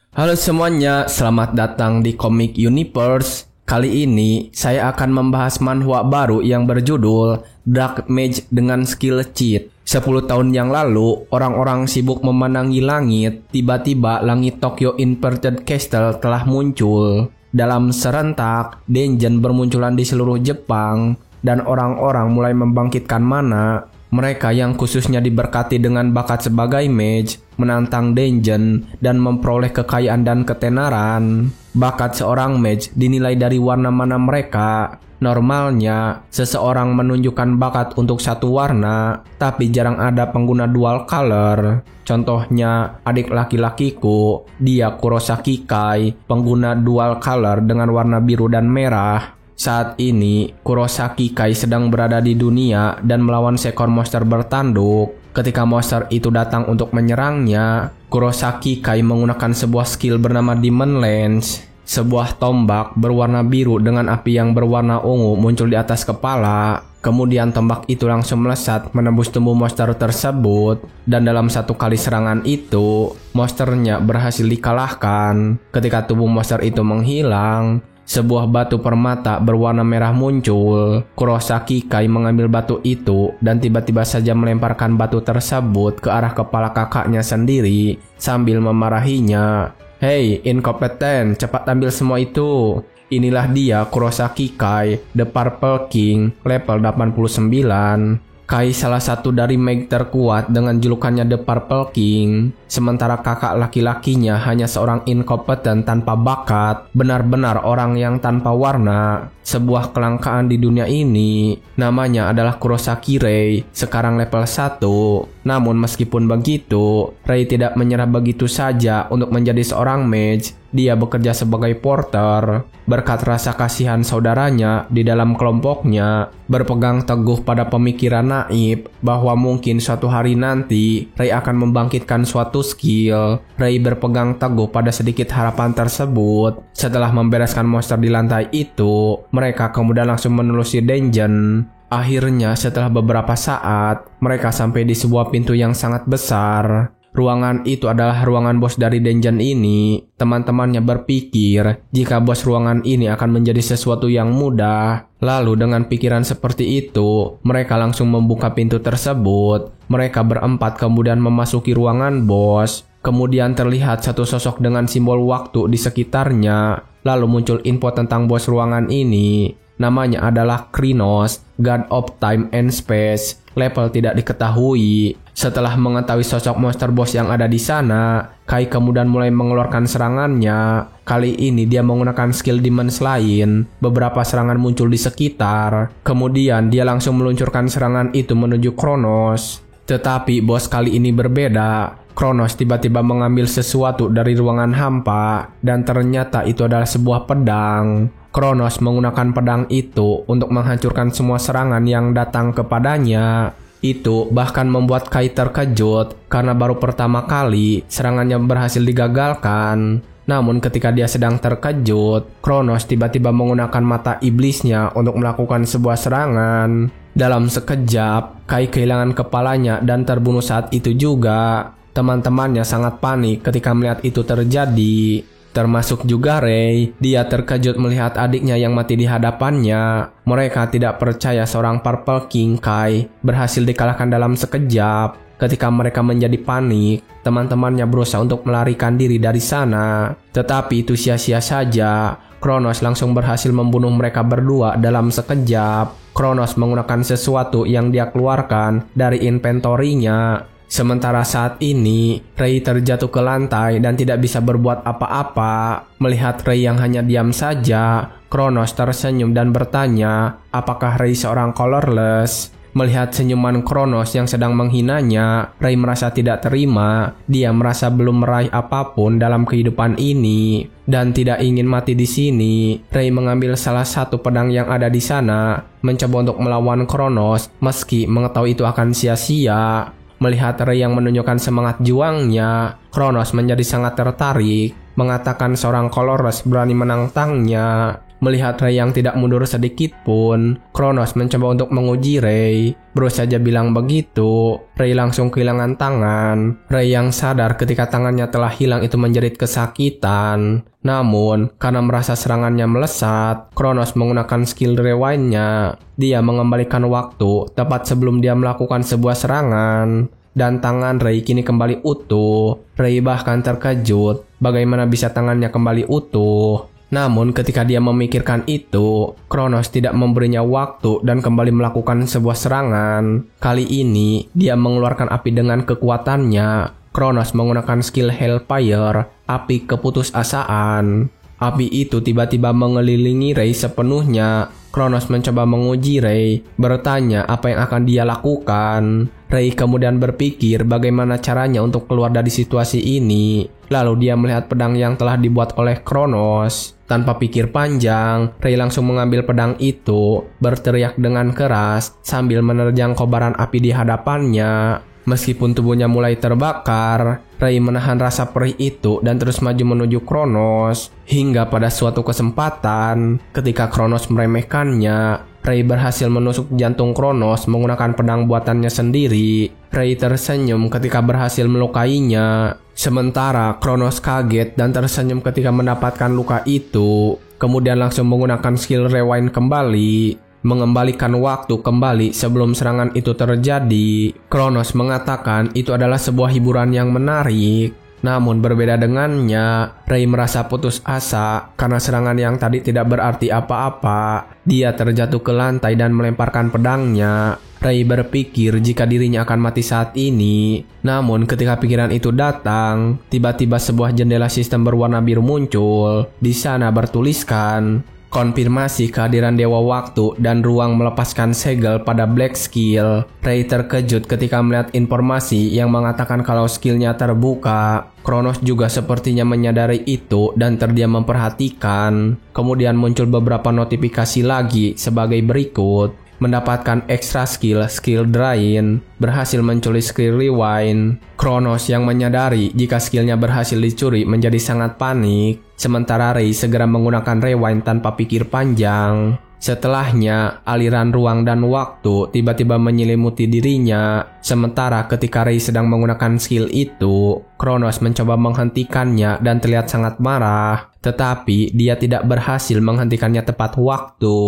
Halo semuanya, selamat datang di Comic Universe. Kali ini saya akan membahas manhwa baru yang berjudul Dark Mage dengan skill cheat. 10 tahun yang lalu, orang-orang sibuk memandangi langit. Tiba-tiba langit Tokyo Inverted Castle telah muncul. Dalam serentak, dungeon bermunculan di seluruh Jepang, dan orang-orang mulai membangkitkan mana. Mereka yang khususnya diberkati dengan bakat sebagai mage, menantang dungeon, dan memperoleh kekayaan dan ketenaran. Bakat seorang mage dinilai dari warna mana mereka. Normalnya, seseorang menunjukkan bakat untuk satu warna, tapi jarang ada pengguna dual color. Contohnya, adik laki-lakiku, dia Kurosaki Kai, pengguna dual color dengan warna biru dan merah. Saat ini, Kurosaki Kai sedang berada di dunia dan melawan seekor monster bertanduk. Ketika monster itu datang untuk menyerangnya, Kurosaki Kai menggunakan sebuah skill bernama Demon Lance. Sebuah tombak berwarna biru dengan api yang berwarna ungu muncul di atas kepala. Kemudian tombak itu langsung melesat menembus tubuh monster tersebut. Dan dalam satu kali serangan itu, monsternya berhasil dikalahkan. Ketika tubuh monster itu menghilang, sebuah batu permata berwarna merah muncul. Kurosaki Kai mengambil batu itu dan tiba-tiba saja melemparkan batu tersebut ke arah kepala kakaknya sendiri sambil memarahinya. "Hei, inkompeten, cepat ambil semua itu." Inilah dia Kurosaki Kai, The Purple King, level 89. Kai salah satu dari mage terkuat dengan julukannya The Purple King. Sementara kakak laki-lakinya hanya seorang inkompeten tanpa bakat, benar-benar orang yang tanpa warna. Sebuah kelangkaan di dunia ini. Namanya adalah Kurosaki Rei, sekarang level 1. Namun meskipun begitu, Rei tidak menyerah begitu saja untuk menjadi seorang mage. Dia bekerja sebagai porter. Berkat rasa kasihan saudaranya di dalam kelompoknya, berpegang teguh pada pemikiran naif bahwa mungkin suatu hari nanti Rei akan membangkitkan suatu skill. Rei berpegang teguh pada sedikit harapan tersebut. Setelah membereskan monster di lantai itu, mereka kemudian langsung menelusuri dungeon. Akhirnya setelah beberapa saat, mereka sampai di sebuah pintu yang sangat besar. Ruangan itu adalah ruangan bos dari dungeon ini. Teman-temannya berpikir jika bos ruangan ini akan menjadi sesuatu yang mudah. Lalu dengan pikiran seperti itu, mereka langsung membuka pintu tersebut. Mereka berempat kemudian memasuki ruangan bos. Kemudian terlihat satu sosok dengan simbol waktu di sekitarnya. Lalu muncul info tentang bos ruangan ini. Namanya adalah Krinos, God of Time and Space. Level tidak diketahui. Setelah mengetahui sosok monster boss yang ada di sana, Kai kemudian mulai mengeluarkan serangannya. Kali ini dia menggunakan skill Demons lain. Beberapa serangan muncul di sekitar. Kemudian dia langsung meluncurkan serangan itu menuju Kronos. Tetapi bos kali ini berbeda. Kronos tiba-tiba mengambil sesuatu dari ruangan hampa, dan ternyata itu adalah sebuah pedang. Kronos menggunakan pedang itu untuk menghancurkan semua serangan yang datang kepadanya. Itu bahkan membuat Kai terkejut karena baru pertama kali serangannya berhasil digagalkan. Namun ketika dia sedang terkejut, Kronos tiba-tiba menggunakan mata iblisnya untuk melakukan sebuah serangan. Dalam sekejap, Kai kehilangan kepalanya dan terbunuh saat itu juga. Teman-temannya sangat panik ketika melihat itu terjadi. Termasuk juga Rei. Dia terkejut melihat adiknya yang mati di hadapannya. Mereka tidak percaya seorang Purple King Kai berhasil dikalahkan dalam sekejap. Ketika mereka menjadi panik, teman-temannya berusaha untuk melarikan diri dari sana. Tetapi itu sia-sia saja. Kronos langsung berhasil membunuh mereka berdua dalam sekejap. Kronos menggunakan sesuatu yang dia keluarkan dari inventorinya. Sementara saat ini, Rei terjatuh ke lantai dan tidak bisa berbuat apa-apa. Melihat Rei yang hanya diam saja, Kronos tersenyum dan bertanya, apakah Rei seorang colorless? Melihat senyuman Kronos yang sedang menghinanya, Rei merasa tidak terima. Dia merasa belum meraih apapun dalam kehidupan ini dan tidak ingin mati di sini. Rei mengambil salah satu pedang yang ada di sana, mencoba untuk melawan Kronos meski mengetahui itu akan sia-sia. Melihat Rei yang menunjukkan semangat juangnya, Kronos menjadi sangat tertarik, mengatakan seorang colorless berani menantangnya. Melihat Ray yang tidak mundur sedikit pun, Kronos mencoba untuk menguji Ray. Baru saja bilang begitu, Ray langsung kehilangan tangan. Ray yang sadar ketika tangannya telah hilang itu menjerit kesakitan. Namun, karena merasa serangannya melesat, Kronos menggunakan skill rewind-nya. Dia mengembalikan waktu tepat sebelum dia melakukan sebuah serangan. Dan tangan Ray kini kembali utuh. Ray bahkan terkejut bagaimana bisa tangannya kembali utuh. Namun ketika dia memikirkan itu, Kronos tidak memberinya waktu dan kembali melakukan sebuah serangan. Kali ini, dia mengeluarkan api dengan kekuatannya. Kronos menggunakan skill Hellfire, api keputusasaan. Api itu tiba-tiba mengelilingi Ray sepenuhnya. Kronos mencoba menguji Ray, bertanya apa yang akan dia lakukan. Ray kemudian berpikir bagaimana caranya untuk keluar dari situasi ini. Lalu dia melihat pedang yang telah dibuat oleh Kronos. Tanpa pikir panjang, Ray langsung mengambil pedang itu, berteriak dengan keras sambil menerjang kobaran api di hadapannya. Meskipun tubuhnya mulai terbakar, Ray menahan rasa perih itu dan terus maju menuju Kronos. Hingga pada suatu kesempatan, ketika Kronos meremehkannya, Ray berhasil menusuk jantung Kronos menggunakan pedang buatannya sendiri. Ray tersenyum ketika berhasil melukainya. Sementara Kronos kaget dan tersenyum ketika mendapatkan luka itu. Kemudian langsung menggunakan skill rewind kembali, mengembalikan waktu kembali sebelum serangan itu terjadi. Kronos mengatakan itu adalah sebuah hiburan yang menarik. Namun berbeda dengannya, Ray merasa putus asa karena serangan yang tadi tidak berarti apa-apa. Dia terjatuh ke lantai dan melemparkan pedangnya. Ray berpikir jika dirinya akan mati saat ini. Namun ketika pikiran itu datang, tiba-tiba sebuah jendela sistem berwarna biru muncul. Di sana bertuliskan, konfirmasi kehadiran Dewa Waktu dan Ruang melepaskan segel pada Black Skill. Ray terkejut ketika melihat informasi yang mengatakan kalau skillnya terbuka. Kronos juga sepertinya menyadari itu dan terdiam memperhatikan. Kemudian muncul beberapa notifikasi lagi sebagai berikut. Mendapatkan extra skill Drain, berhasil mencuri skill Rewind. Kronos yang menyadari jika skillnya berhasil dicuri menjadi sangat panik. Sementara Ray segera menggunakan Rewind tanpa pikir panjang. Setelahnya, aliran ruang dan waktu tiba-tiba menyelimuti dirinya. Sementara ketika Ray sedang menggunakan skill itu, Kronos mencoba menghentikannya dan terlihat sangat marah. Tetapi dia tidak berhasil menghentikannya tepat waktu.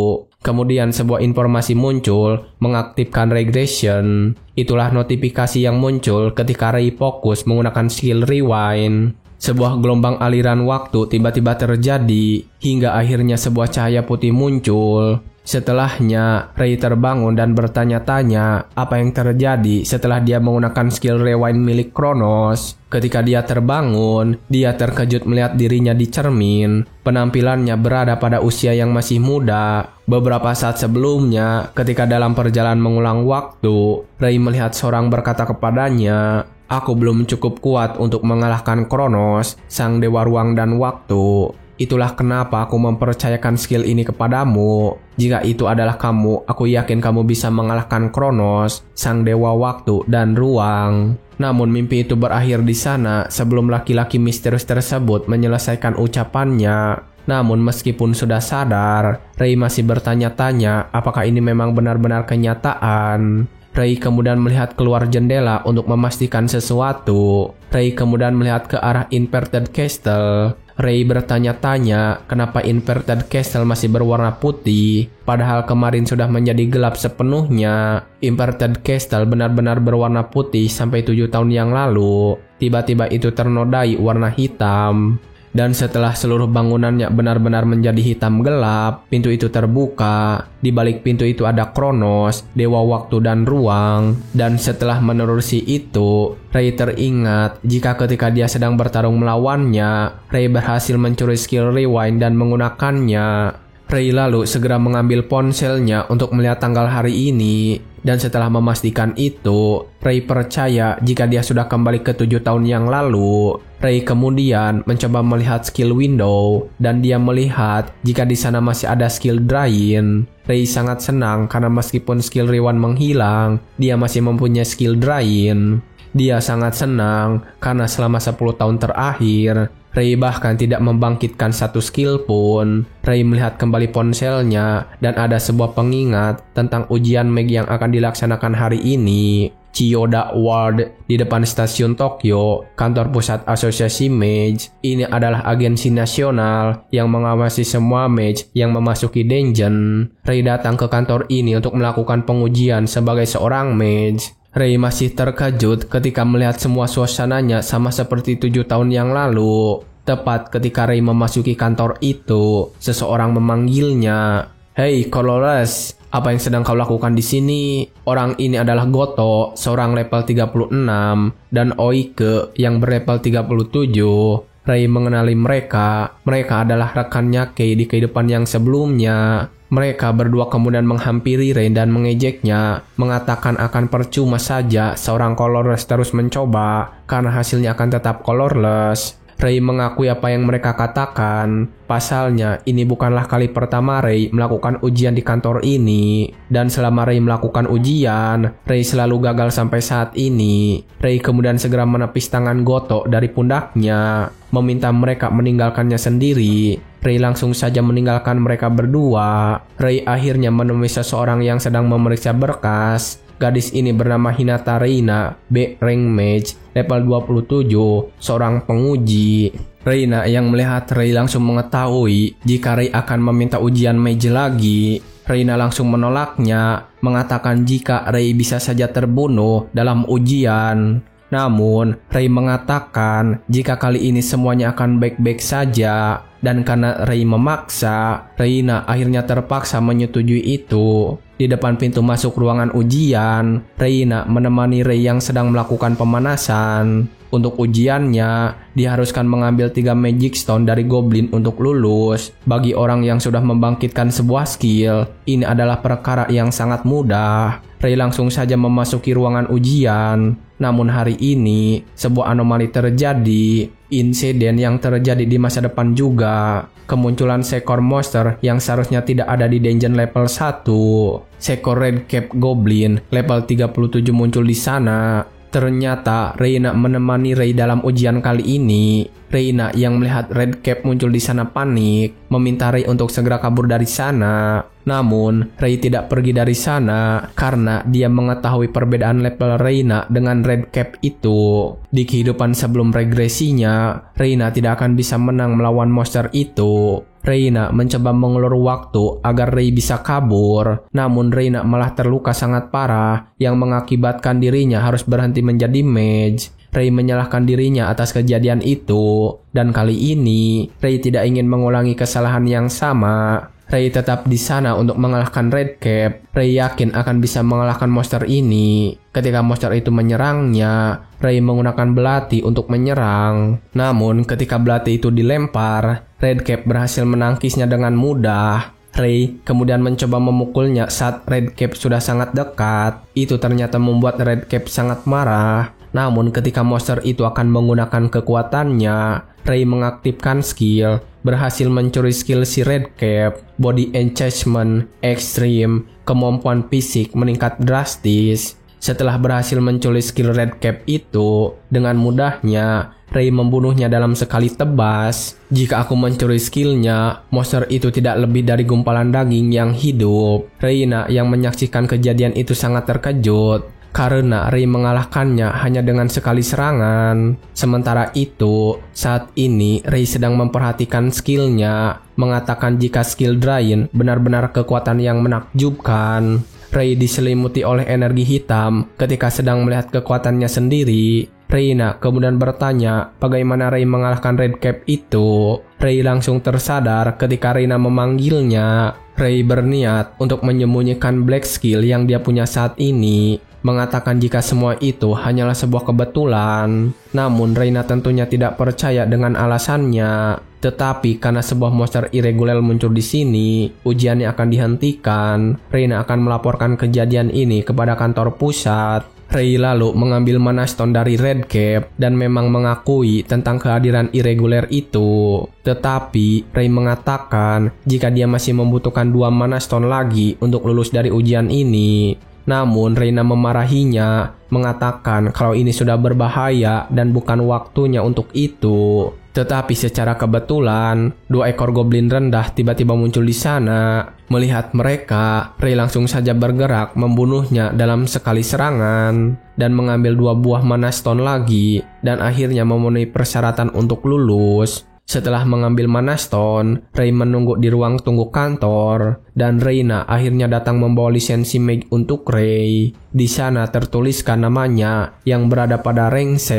Kemudian sebuah informasi muncul mengaktifkan regression. Itulah notifikasi yang muncul ketika Ray fokus menggunakan skill Rewind. Sebuah gelombang aliran waktu tiba-tiba terjadi, hingga akhirnya sebuah cahaya putih muncul. Setelahnya, Ray terbangun dan bertanya-tanya apa yang terjadi setelah dia menggunakan skill Rewind milik Kronos. Ketika dia terbangun, dia terkejut melihat dirinya di cermin. Penampilannya berada pada usia yang masih muda. Beberapa saat sebelumnya, ketika dalam perjalanan mengulang waktu, Ray melihat seorang berkata kepadanya, "Aku belum cukup kuat untuk mengalahkan Kronos, sang dewa ruang dan waktu. Itulah kenapa aku mempercayakan skill ini kepadamu. Jika itu adalah kamu, aku yakin kamu bisa mengalahkan Kronos, sang dewa waktu dan ruang." Namun mimpi itu berakhir di sana sebelum laki-laki misterius tersebut menyelesaikan ucapannya. Namun meskipun sudah sadar, Ray masih bertanya-tanya apakah ini memang benar-benar kenyataan. Ray kemudian melihat keluar jendela untuk memastikan sesuatu. Ray kemudian melihat ke arah Inverted Castle. Ray bertanya-tanya kenapa Inverted Castle masih berwarna putih, padahal kemarin sudah menjadi gelap sepenuhnya. Inverted Castle benar-benar berwarna putih sampai 7 tahun yang lalu. Tiba-tiba itu ternodai warna hitam. Dan setelah seluruh bangunannya benar-benar menjadi hitam gelap, pintu itu terbuka. Di balik pintu itu ada Kronos, dewa waktu dan ruang. Dan setelah menerusi itu, Ray teringat jika ketika dia sedang bertarung melawannya, Ray berhasil mencuri skill Rewind dan menggunakannya. Ray lalu segera mengambil ponselnya untuk melihat tanggal hari ini. Dan setelah memastikan itu, Ray percaya jika dia sudah kembali ke 7 tahun yang lalu. Ray kemudian mencoba melihat skill window dan dia melihat jika di sana masih ada skill Drain. Ray sangat senang karena meskipun skill Rewind menghilang, dia masih mempunyai skill Drain. Dia sangat senang karena selama 10 tahun terakhir, Ray bahkan tidak membangkitkan satu skill pun. Ray melihat kembali ponselnya dan ada sebuah pengingat tentang ujian Meg yang akan dilaksanakan hari ini. Chiyoda Ward di depan stasiun Tokyo, kantor pusat asosiasi mage. Ini adalah agensi nasional yang mengawasi semua mage yang memasuki dungeon. Ray datang ke kantor ini untuk melakukan pengujian sebagai seorang mage. Ray masih terkejut ketika melihat semua suasananya sama seperti 7 tahun yang lalu. Tepat ketika Ray memasuki kantor itu, seseorang memanggilnya. "Hey, Colores, apa yang sedang kau lakukan di sini?" Orang ini adalah Goto, seorang level 36, dan Oike yang berlevel 37. Ray mengenali mereka. Mereka adalah rekannya Kei di kehidupan yang sebelumnya. Mereka berdua kemudian menghampiri Ray dan mengejeknya, mengatakan akan percuma saja seorang colorless terus mencoba karena hasilnya akan tetap colorless. Ray mengakui apa yang mereka katakan. Pasalnya, ini bukanlah kali pertama Ray melakukan ujian di kantor ini. Dan selama Ray melakukan ujian, Ray selalu gagal sampai saat ini. Ray kemudian segera menepis tangan Goto dari pundaknya, meminta mereka meninggalkannya sendiri. Ray langsung saja meninggalkan mereka berdua. Ray akhirnya menemui seseorang yang sedang memeriksa berkas. Gadis ini bernama Hinata Reina, B rank mage, level 27, seorang penguji. Reina yang melihat Ray langsung mengetahui jika Ray akan meminta ujian mage lagi. Reina langsung menolaknya, mengatakan jika Ray bisa saja terbunuh dalam ujian. Namun, Ray mengatakan jika kali ini semuanya akan baik-baik saja. Dan karena Ray memaksa, Reina akhirnya terpaksa menyetujui itu. Di depan pintu masuk ruangan ujian, Reina menemani Ray yang sedang melakukan pemanasan. Untuk ujiannya, diharuskan mengambil 3 Magic Stone dari Goblin untuk lulus. Bagi orang yang sudah membangkitkan sebuah skill, ini adalah perkara yang sangat mudah. Ray langsung saja memasuki ruangan ujian. Namun hari ini, sebuah anomali terjadi. Insiden yang terjadi di masa depan juga. Kemunculan seekor monster yang seharusnya tidak ada di dungeon level 1. Seekor Red Cap Goblin level 37 muncul di sana. Ternyata Reina menemani Ray dalam ujian kali ini. Reina yang melihat Red Cap muncul di sana panik, meminta Ray untuk segera kabur dari sana. Namun, Ray tidak pergi dari sana karena dia mengetahui perbedaan level Reina dengan Red Cap itu. Di kehidupan sebelum regresinya, Reina tidak akan bisa menang melawan monster itu. Reina mencoba mengulur waktu agar Ray bisa kabur, namun Reina malah terluka sangat parah yang mengakibatkan dirinya harus berhenti menjadi mage. Ray menyalahkan dirinya atas kejadian itu, dan kali ini Ray tidak ingin mengulangi kesalahan yang sama. Ray tetap di sana untuk mengalahkan Red Cap. Ray yakin akan bisa mengalahkan monster ini. Ketika monster itu menyerangnya, Ray menggunakan belati untuk menyerang. Namun ketika belati itu dilempar, Red Cap berhasil menangkisnya dengan mudah. Ray kemudian mencoba memukulnya saat Red Cap sudah sangat dekat. Itu ternyata membuat Red Cap sangat marah. Namun ketika monster itu akan menggunakan kekuatannya, Ray mengaktifkan skill, berhasil mencuri skill si Red Cap. Body Enchantment Extreme, kemampuan fisik meningkat drastis. Setelah berhasil mencuri skill Red Cap itu, dengan mudahnya Ray membunuhnya dalam sekali tebas. Jika aku mencuri skillnya, monster itu tidak lebih dari gumpalan daging yang hidup. Reina yang menyaksikan kejadian itu sangat terkejut, karena Ray mengalahkannya hanya dengan sekali serangan. Sementara itu, saat ini Ray sedang memperhatikan skillnya, mengatakan jika skill Drain benar-benar kekuatan yang menakjubkan. Ray diselimuti oleh energi hitam ketika sedang melihat kekuatannya sendiri. Reina kemudian bertanya bagaimana Ray mengalahkan Red Cap itu. Ray langsung tersadar ketika Reina memanggilnya. Ray berniat untuk menyembunyikan black skill yang dia punya saat ini, mengatakan jika semua itu hanyalah sebuah kebetulan. Namun Reina tentunya tidak percaya dengan alasannya. Tetapi karena sebuah monster irregular muncul di sini, ujiannya akan dihentikan. Reina akan melaporkan kejadian ini kepada kantor pusat. Ray lalu mengambil mana stone dari Red Cap dan memang mengakui tentang kehadiran irregular itu. Tetapi Ray mengatakan jika dia masih membutuhkan 2 mana stone lagi untuk lulus dari ujian ini. Namun Reina memarahinya, mengatakan kalau ini sudah berbahaya dan bukan waktunya untuk itu. Tetapi secara kebetulan, 2 ekor goblin rendah tiba-tiba muncul di sana. Melihat mereka, Rey langsung saja bergerak membunuhnya dalam sekali serangan dan mengambil 2 buah mana stone lagi dan akhirnya memenuhi persyaratan untuk lulus. Setelah mengambil mana stone, Rey menunggu di ruang tunggu kantor dan Reina akhirnya datang membawa lisensi mage untuk Rey. Di sana tertuliskan namanya yang berada pada rank C.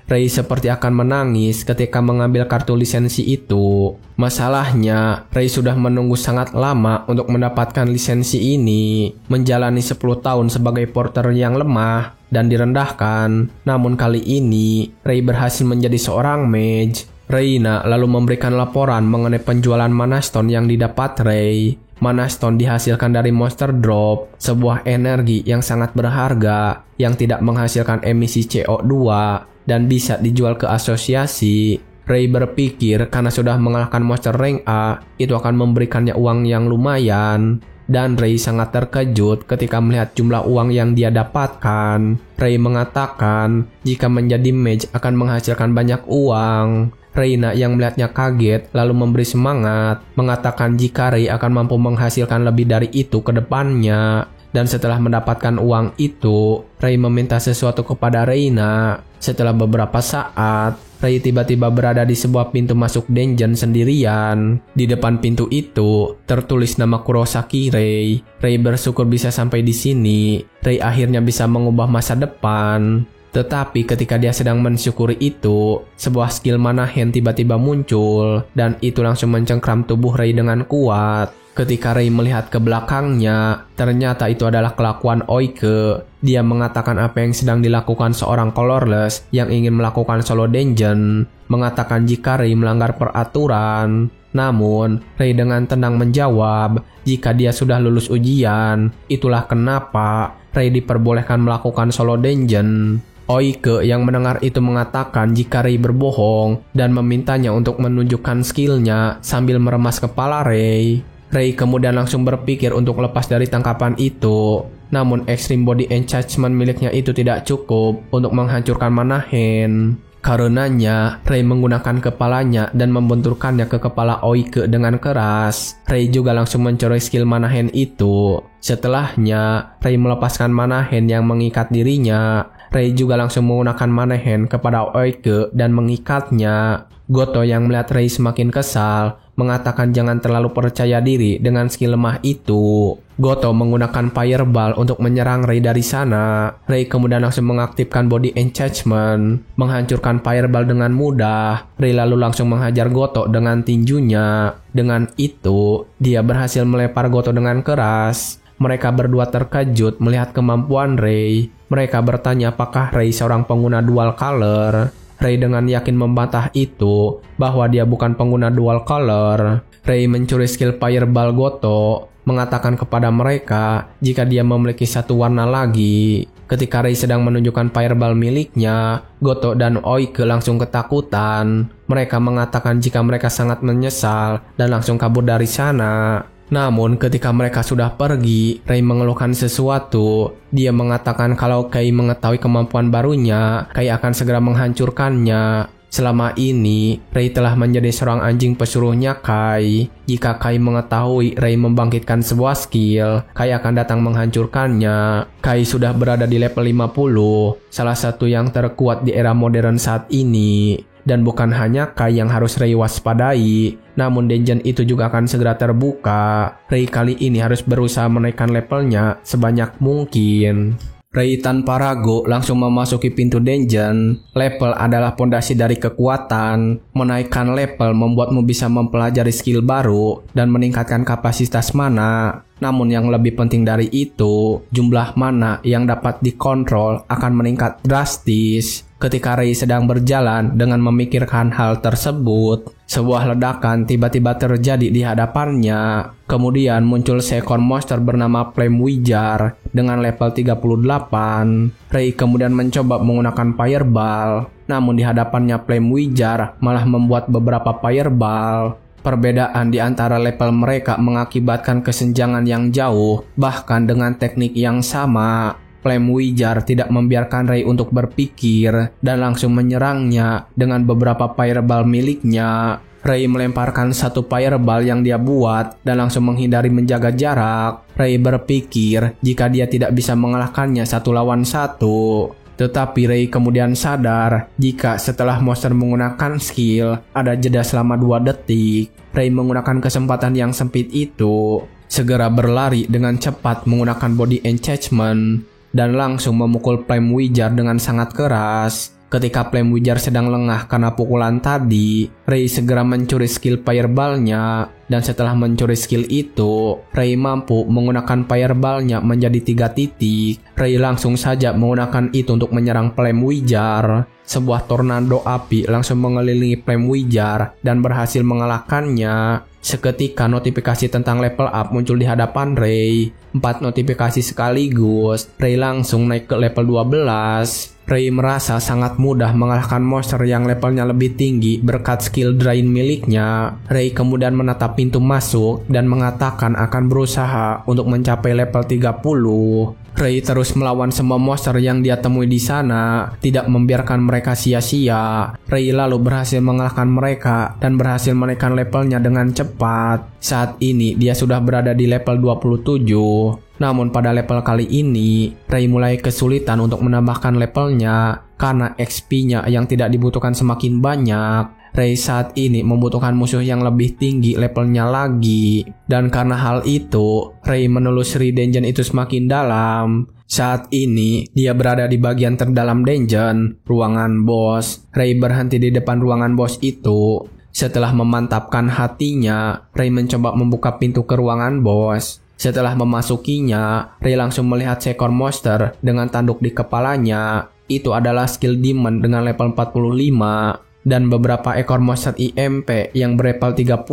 Rey seperti akan menangis ketika mengambil kartu lisensi itu. Masalahnya, Rey sudah menunggu sangat lama untuk mendapatkan lisensi ini. Menjalani 10 tahun sebagai porter yang lemah dan direndahkan. Namun kali ini, Rey berhasil menjadi seorang mage. Reina lalu memberikan laporan mengenai penjualan mana stone yang didapat Rey. Mana stone dihasilkan dari monster drop, sebuah energi yang sangat berharga yang tidak menghasilkan emisi CO2 dan bisa dijual ke asosiasi. Rey berpikir karena sudah mengalahkan monster rank A, itu akan memberikannya uang yang lumayan. Dan Rey sangat terkejut ketika melihat jumlah uang yang dia dapatkan. Rey mengatakan jika menjadi mage akan menghasilkan banyak uang. Reina yang melihatnya kaget lalu memberi semangat, mengatakan jika Rey akan mampu menghasilkan lebih dari itu ke depannya. Dan setelah mendapatkan uang itu, Rey meminta sesuatu kepada Reina. Setelah beberapa saat, Rey tiba-tiba berada di sebuah pintu masuk dungeon sendirian. Di depan pintu itu, tertulis nama Kurosaki Rey. Rey bersyukur bisa sampai di sini. Rey akhirnya bisa mengubah masa depan. Tetapi ketika dia sedang mensyukuri itu, sebuah skill mana hand tiba-tiba muncul, dan itu langsung mencengkram tubuh Rey dengan kuat. Ketika Rey melihat ke belakangnya, ternyata itu adalah kelakuan Oike. Dia mengatakan apa yang sedang dilakukan seorang colorless yang ingin melakukan solo dungeon, mengatakan jika Rey melanggar peraturan. Namun, Rey dengan tenang menjawab, jika dia sudah lulus ujian, itulah kenapa Rey diperbolehkan melakukan solo dungeon. Oike yang mendengar itu mengatakan jika Rey berbohong dan memintanya untuk menunjukkan skillnya sambil meremas kepala Rey. Rey kemudian langsung berpikir untuk lepas dari tangkapan itu. Namun Extreme Body Enchantment miliknya itu tidak cukup untuk menghancurkan mana hand. Karenanya, Rey menggunakan kepalanya dan membenturkannya ke kepala Oike dengan keras. Rey juga langsung mencuri skill mana hand itu. Setelahnya, Rey melepaskan mana hand yang mengikat dirinya. Rey juga langsung menggunakan mana hand kepada Oike dan mengikatnya. Goto yang melihat Rey semakin kesal, mengatakan jangan terlalu percaya diri dengan skill lemah itu. Goto menggunakan Fireball untuk menyerang Rey dari sana. Rey kemudian langsung mengaktifkan Body Enchantment, menghancurkan Fireball dengan mudah. Rey lalu langsung menghajar Goto dengan tinjunya. Dengan itu, dia berhasil melempar Goto dengan keras. Mereka berdua terkejut melihat kemampuan Rey. Mereka bertanya apakah Rey seorang pengguna dual color. Rey dengan yakin membantah itu bahwa dia bukan pengguna dual color. Rey mencuri skill Fireball Goto, mengatakan kepada mereka jika dia memiliki satu warna lagi. Ketika Rey sedang menunjukkan Fireball miliknya, Goto dan Oike langsung ketakutan. Mereka mengatakan jika mereka sangat menyesal dan langsung kabur dari sana. Namun ketika mereka sudah pergi, Rey mengeluhkan sesuatu. Dia mengatakan kalau Kai mengetahui kemampuan barunya, Kai akan segera menghancurkannya. Selama ini, Rey telah menjadi seorang anjing pesuruhnya Kai. Jika Kai mengetahui Rey membangkitkan sebuah skill, Kai akan datang menghancurkannya. Kai sudah berada di level 50, salah satu yang terkuat di era modern saat ini. Dan bukan hanya Kai yang harus Rey waspadai, namun dungeon itu juga akan segera terbuka. Rey kali ini harus berusaha menaikkan levelnya sebanyak mungkin. Rey tanpa ragu langsung memasuki pintu dungeon. Level adalah pondasi dari kekuatan. Menaikkan level membuatmu bisa mempelajari skill baru dan meningkatkan kapasitas mana. Namun yang lebih penting dari itu, jumlah mana yang dapat dikontrol akan meningkat drastis. Ketika Rey sedang berjalan dengan memikirkan hal tersebut, sebuah ledakan tiba-tiba terjadi di hadapannya. Kemudian muncul seekor monster bernama Flame Wizard dengan level 38. Rey kemudian mencoba menggunakan Fireball. Namun di hadapannya Flame Wizard malah membuat beberapa Fireball. Perbedaan di antara level mereka mengakibatkan kesenjangan yang jauh, bahkan dengan teknik yang sama. Flame Wizard tidak membiarkan Ray untuk berpikir dan langsung menyerangnya dengan beberapa fireball miliknya. Ray melemparkan satu fireball yang dia buat dan langsung menghindari menjaga jarak. Ray berpikir jika dia tidak bisa mengalahkannya 1 lawan 1. Tetapi Ray kemudian sadar jika setelah monster menggunakan skill, ada jeda selama 2 detik. Ray menggunakan kesempatan yang sempit itu, segera berlari dengan cepat menggunakan body enchantment, dan langsung memukul Flame Wizard dengan sangat keras. Ketika Flame Wizard sedang lengah karena pukulan tadi, Ray segera mencuri skill fireball-nya, dan setelah mencuri skill itu, Ray mampu menggunakan fireball-nya menjadi 3 titik. Ray langsung saja menggunakan itu untuk menyerang Flame Wizard. Sebuah tornado api langsung mengelilingi Flame Wizard dan berhasil mengalahkannya. Seketika notifikasi tentang level up muncul di hadapan Ray. 4 notifikasi sekaligus. Ray langsung naik ke level 12. Ray merasa sangat mudah mengalahkan monster yang levelnya lebih tinggi berkat skill Drain miliknya. Ray kemudian menatap pintu masuk dan mengatakan akan berusaha untuk mencapai level 30. Ray terus melawan semua monster yang dia temui di sana, tidak membiarkan mereka sia-sia. Ray lalu berhasil mengalahkan mereka dan berhasil menaikkan levelnya dengan cepat. Saat ini dia sudah berada di level 27. Namun pada level kali ini, Ray mulai kesulitan untuk menambahkan levelnya karena XP-nya yang tidak dibutuhkan semakin banyak. Ray saat ini membutuhkan musuh yang lebih tinggi levelnya lagi. Dan karena hal itu, Ray menelusuri dungeon itu semakin dalam. Saat ini, dia berada di bagian terdalam dungeon, ruangan bos. Ray berhenti di depan ruangan bos itu. Setelah memantapkan hatinya, Ray mencoba membuka pintu ke ruangan bos. Setelah memasukinya, Ray langsung melihat seekor monster dengan tanduk di kepalanya. Itu adalah skill demon dengan level 45. Dan beberapa ekor monster IMP yang berlevel 30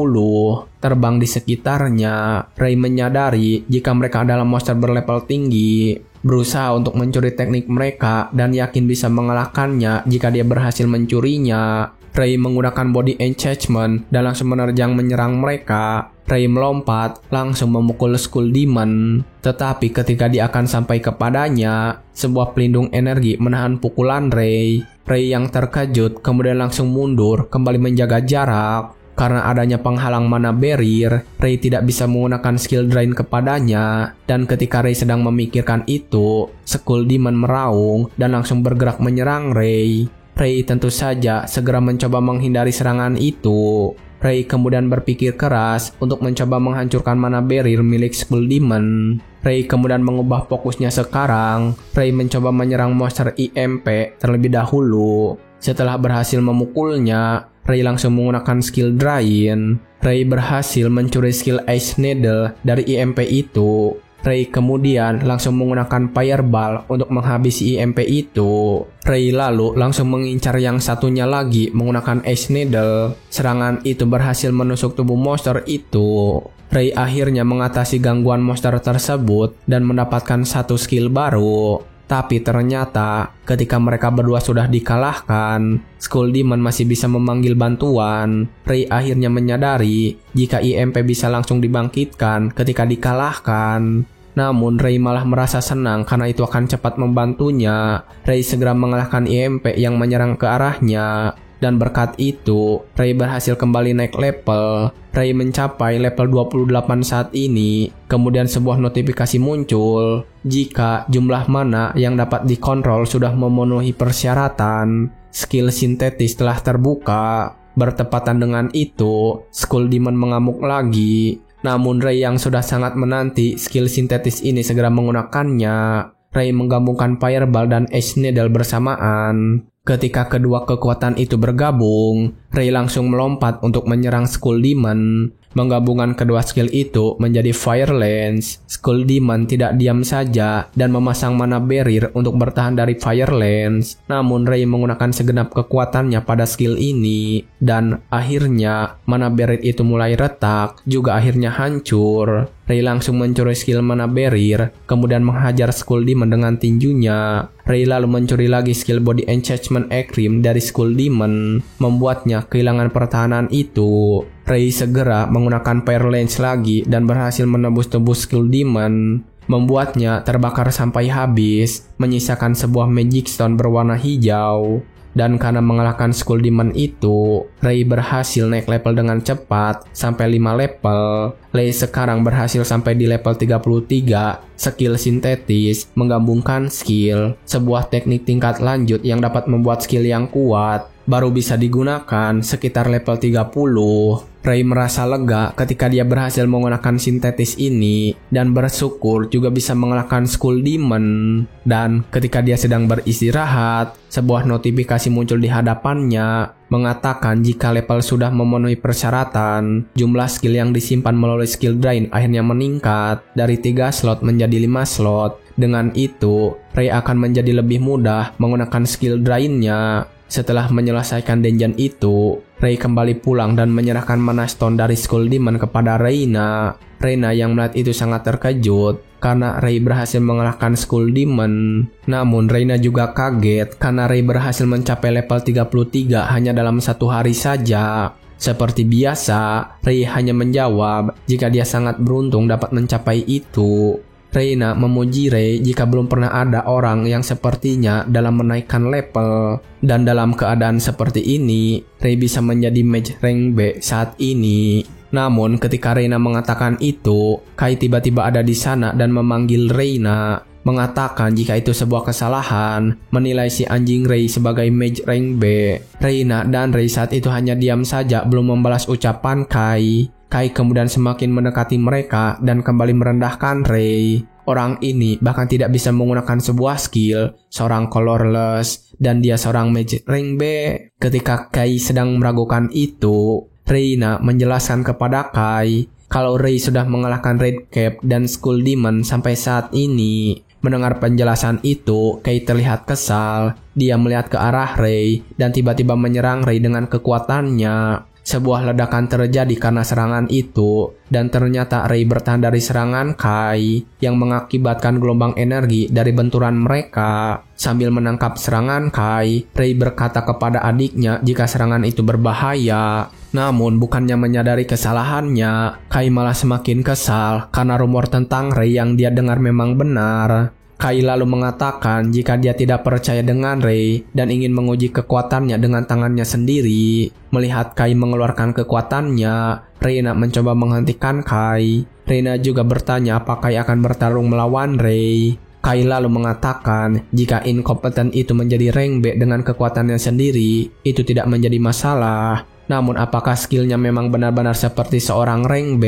terbang di sekitarnya. Ray menyadari jika mereka adalah monster berlevel tinggi, berusaha untuk mencuri teknik mereka dan yakin bisa mengalahkannya jika dia berhasil mencurinya. Ray menggunakan body enchantment dan langsung menerjang menyerang mereka. Ray melompat langsung memukul Skull Demon. Tetapi ketika dia akan sampai kepadanya, sebuah pelindung energi menahan pukulan Ray. Ray yang terkejut kemudian langsung mundur kembali menjaga jarak. Karena adanya penghalang mana barrier, Ray tidak bisa menggunakan skill drain kepadanya. Dan ketika Ray sedang memikirkan itu, Skull Demon meraung dan langsung bergerak menyerang Ray. Ray tentu saja segera mencoba menghindari serangan itu. Ray kemudian berpikir keras untuk mencoba menghancurkan mana barrier milik Skull Demon. Ray kemudian mengubah fokusnya sekarang. Ray mencoba menyerang monster IMP terlebih dahulu. Setelah berhasil memukulnya, Ray langsung menggunakan skill Drain. Ray berhasil mencuri skill Ice Needle dari IMP itu. Ray kemudian langsung menggunakan Fireball untuk menghabisi IMP itu. Ray lalu langsung mengincar yang satunya lagi menggunakan Ice Needle. Serangan itu berhasil menusuk tubuh monster itu. Ray akhirnya mengatasi gangguan monster tersebut dan mendapatkan satu skill baru. Tapi ternyata ketika mereka berdua sudah dikalahkan, Skull Demon masih bisa memanggil bantuan. Ray akhirnya menyadari jika IMP bisa langsung dibangkitkan ketika dikalahkan. Namun Ray malah merasa senang karena itu akan cepat membantunya. Ray segera mengalahkan IMP yang menyerang ke arahnya. Dan berkat itu, Ray berhasil kembali naik level. Ray mencapai level 28 saat ini. Kemudian sebuah notifikasi muncul. Jika jumlah mana yang dapat dikontrol sudah memenuhi persyaratan, skill sintetis telah terbuka. Bertepatan dengan itu, Skull Demon mengamuk lagi. Namun Ray yang sudah sangat menanti skill sintetis ini segera menggunakannya. Ray menggabungkan Fireball dan Ice Needle bersamaan. Ketika kedua kekuatan itu bergabung, Ray langsung melompat untuk menyerang Skull Demon. Menggabungkan kedua skill itu menjadi Fire Lance. Skull Demon tidak diam saja dan memasang mana barrier untuk bertahan dari Fire Lance. Namun Ray menggunakan segenap kekuatannya pada skill ini. Dan akhirnya mana barrier itu mulai retak, juga akhirnya hancur. Ray langsung mencuri skill mana barrier, kemudian menghajar Skull Demon dengan tinjunya. Ray lalu mencuri lagi skill body enchantment Ekrim dari Skull Demon, membuatnya kehilangan pertahanan itu. Ray segera menggunakan Fire Lance lagi dan berhasil menembus-tembus skill Demon, membuatnya terbakar sampai habis, menyisakan sebuah Magic Stone berwarna hijau. Dan karena mengalahkan Skull Demon itu, Ray berhasil naik level dengan cepat sampai 5 level. Ray sekarang berhasil sampai di level 33, skill sintetis, menggabungkan skill, sebuah teknik tingkat lanjut yang dapat membuat skill yang kuat, baru bisa digunakan sekitar level 30. Ray merasa lega ketika dia berhasil menggunakan sintetis ini dan bersyukur juga bisa mengalahkan Skull Demon. Dan ketika dia sedang beristirahat, sebuah notifikasi muncul di hadapannya mengatakan jika level sudah memenuhi persyaratan, jumlah skill yang disimpan melalui skill drain akhirnya meningkat dari 3 slot menjadi 5 slot. Dengan itu, Ray akan menjadi lebih mudah menggunakan skill drainnya. Setelah menyelesaikan dungeon itu, Ray kembali pulang dan menyerahkan Mana Stone dari Skull Demon kepada Reina. Reina yang melihat itu sangat terkejut karena Ray berhasil mengalahkan Skull Demon. Namun Reina juga kaget karena Ray berhasil mencapai level 33 hanya dalam 1 hari saja. Seperti biasa, Ray hanya menjawab jika dia sangat beruntung dapat mencapai itu. Reina memuji Ray jika belum pernah ada orang yang sepertinya dalam menaikkan level. Dan dalam keadaan seperti ini, Ray bisa menjadi mage rank B saat ini. Namun ketika Reina mengatakan itu, Kai tiba-tiba ada di sana dan memanggil Reina, mengatakan jika itu sebuah kesalahan, menilai si anjing Ray sebagai mage rank B. Reina dan Ray saat itu hanya diam saja belum membalas ucapan Kai. Kai kemudian semakin mendekati mereka dan kembali merendahkan Ray. Orang ini bahkan tidak bisa menggunakan sebuah skill, seorang colorless, dan dia seorang mage rank B. Ketika Kai sedang meragukan itu, Reina menjelaskan kepada Kai kalau Ray sudah mengalahkan Red Cap dan Skull Demon sampai saat ini. Mendengar penjelasan itu, Kai terlihat kesal. Dia melihat ke arah Ray dan tiba-tiba menyerang Ray dengan kekuatannya. Sebuah ledakan terjadi karena serangan itu, dan ternyata Ray bertahan dari serangan Kai yang mengakibatkan gelombang energi dari benturan mereka. Sambil menangkap serangan Kai, Ray berkata kepada adiknya jika serangan itu berbahaya. Namun bukannya menyadari kesalahannya, Kai malah semakin kesal karena rumor tentang Ray yang dia dengar memang benar. Kai lalu mengatakan jika dia tidak percaya dengan Ray dan ingin menguji kekuatannya dengan tangannya sendiri. Melihat Kai mengeluarkan kekuatannya, Reina mencoba menghentikan Kai. Reina juga bertanya apa Kai akan bertarung melawan Ray. Kai lalu mengatakan jika inkompeten itu menjadi rank B dengan kekuatannya sendiri, itu tidak menjadi masalah. Namun apakah skillnya memang benar-benar seperti seorang rank B?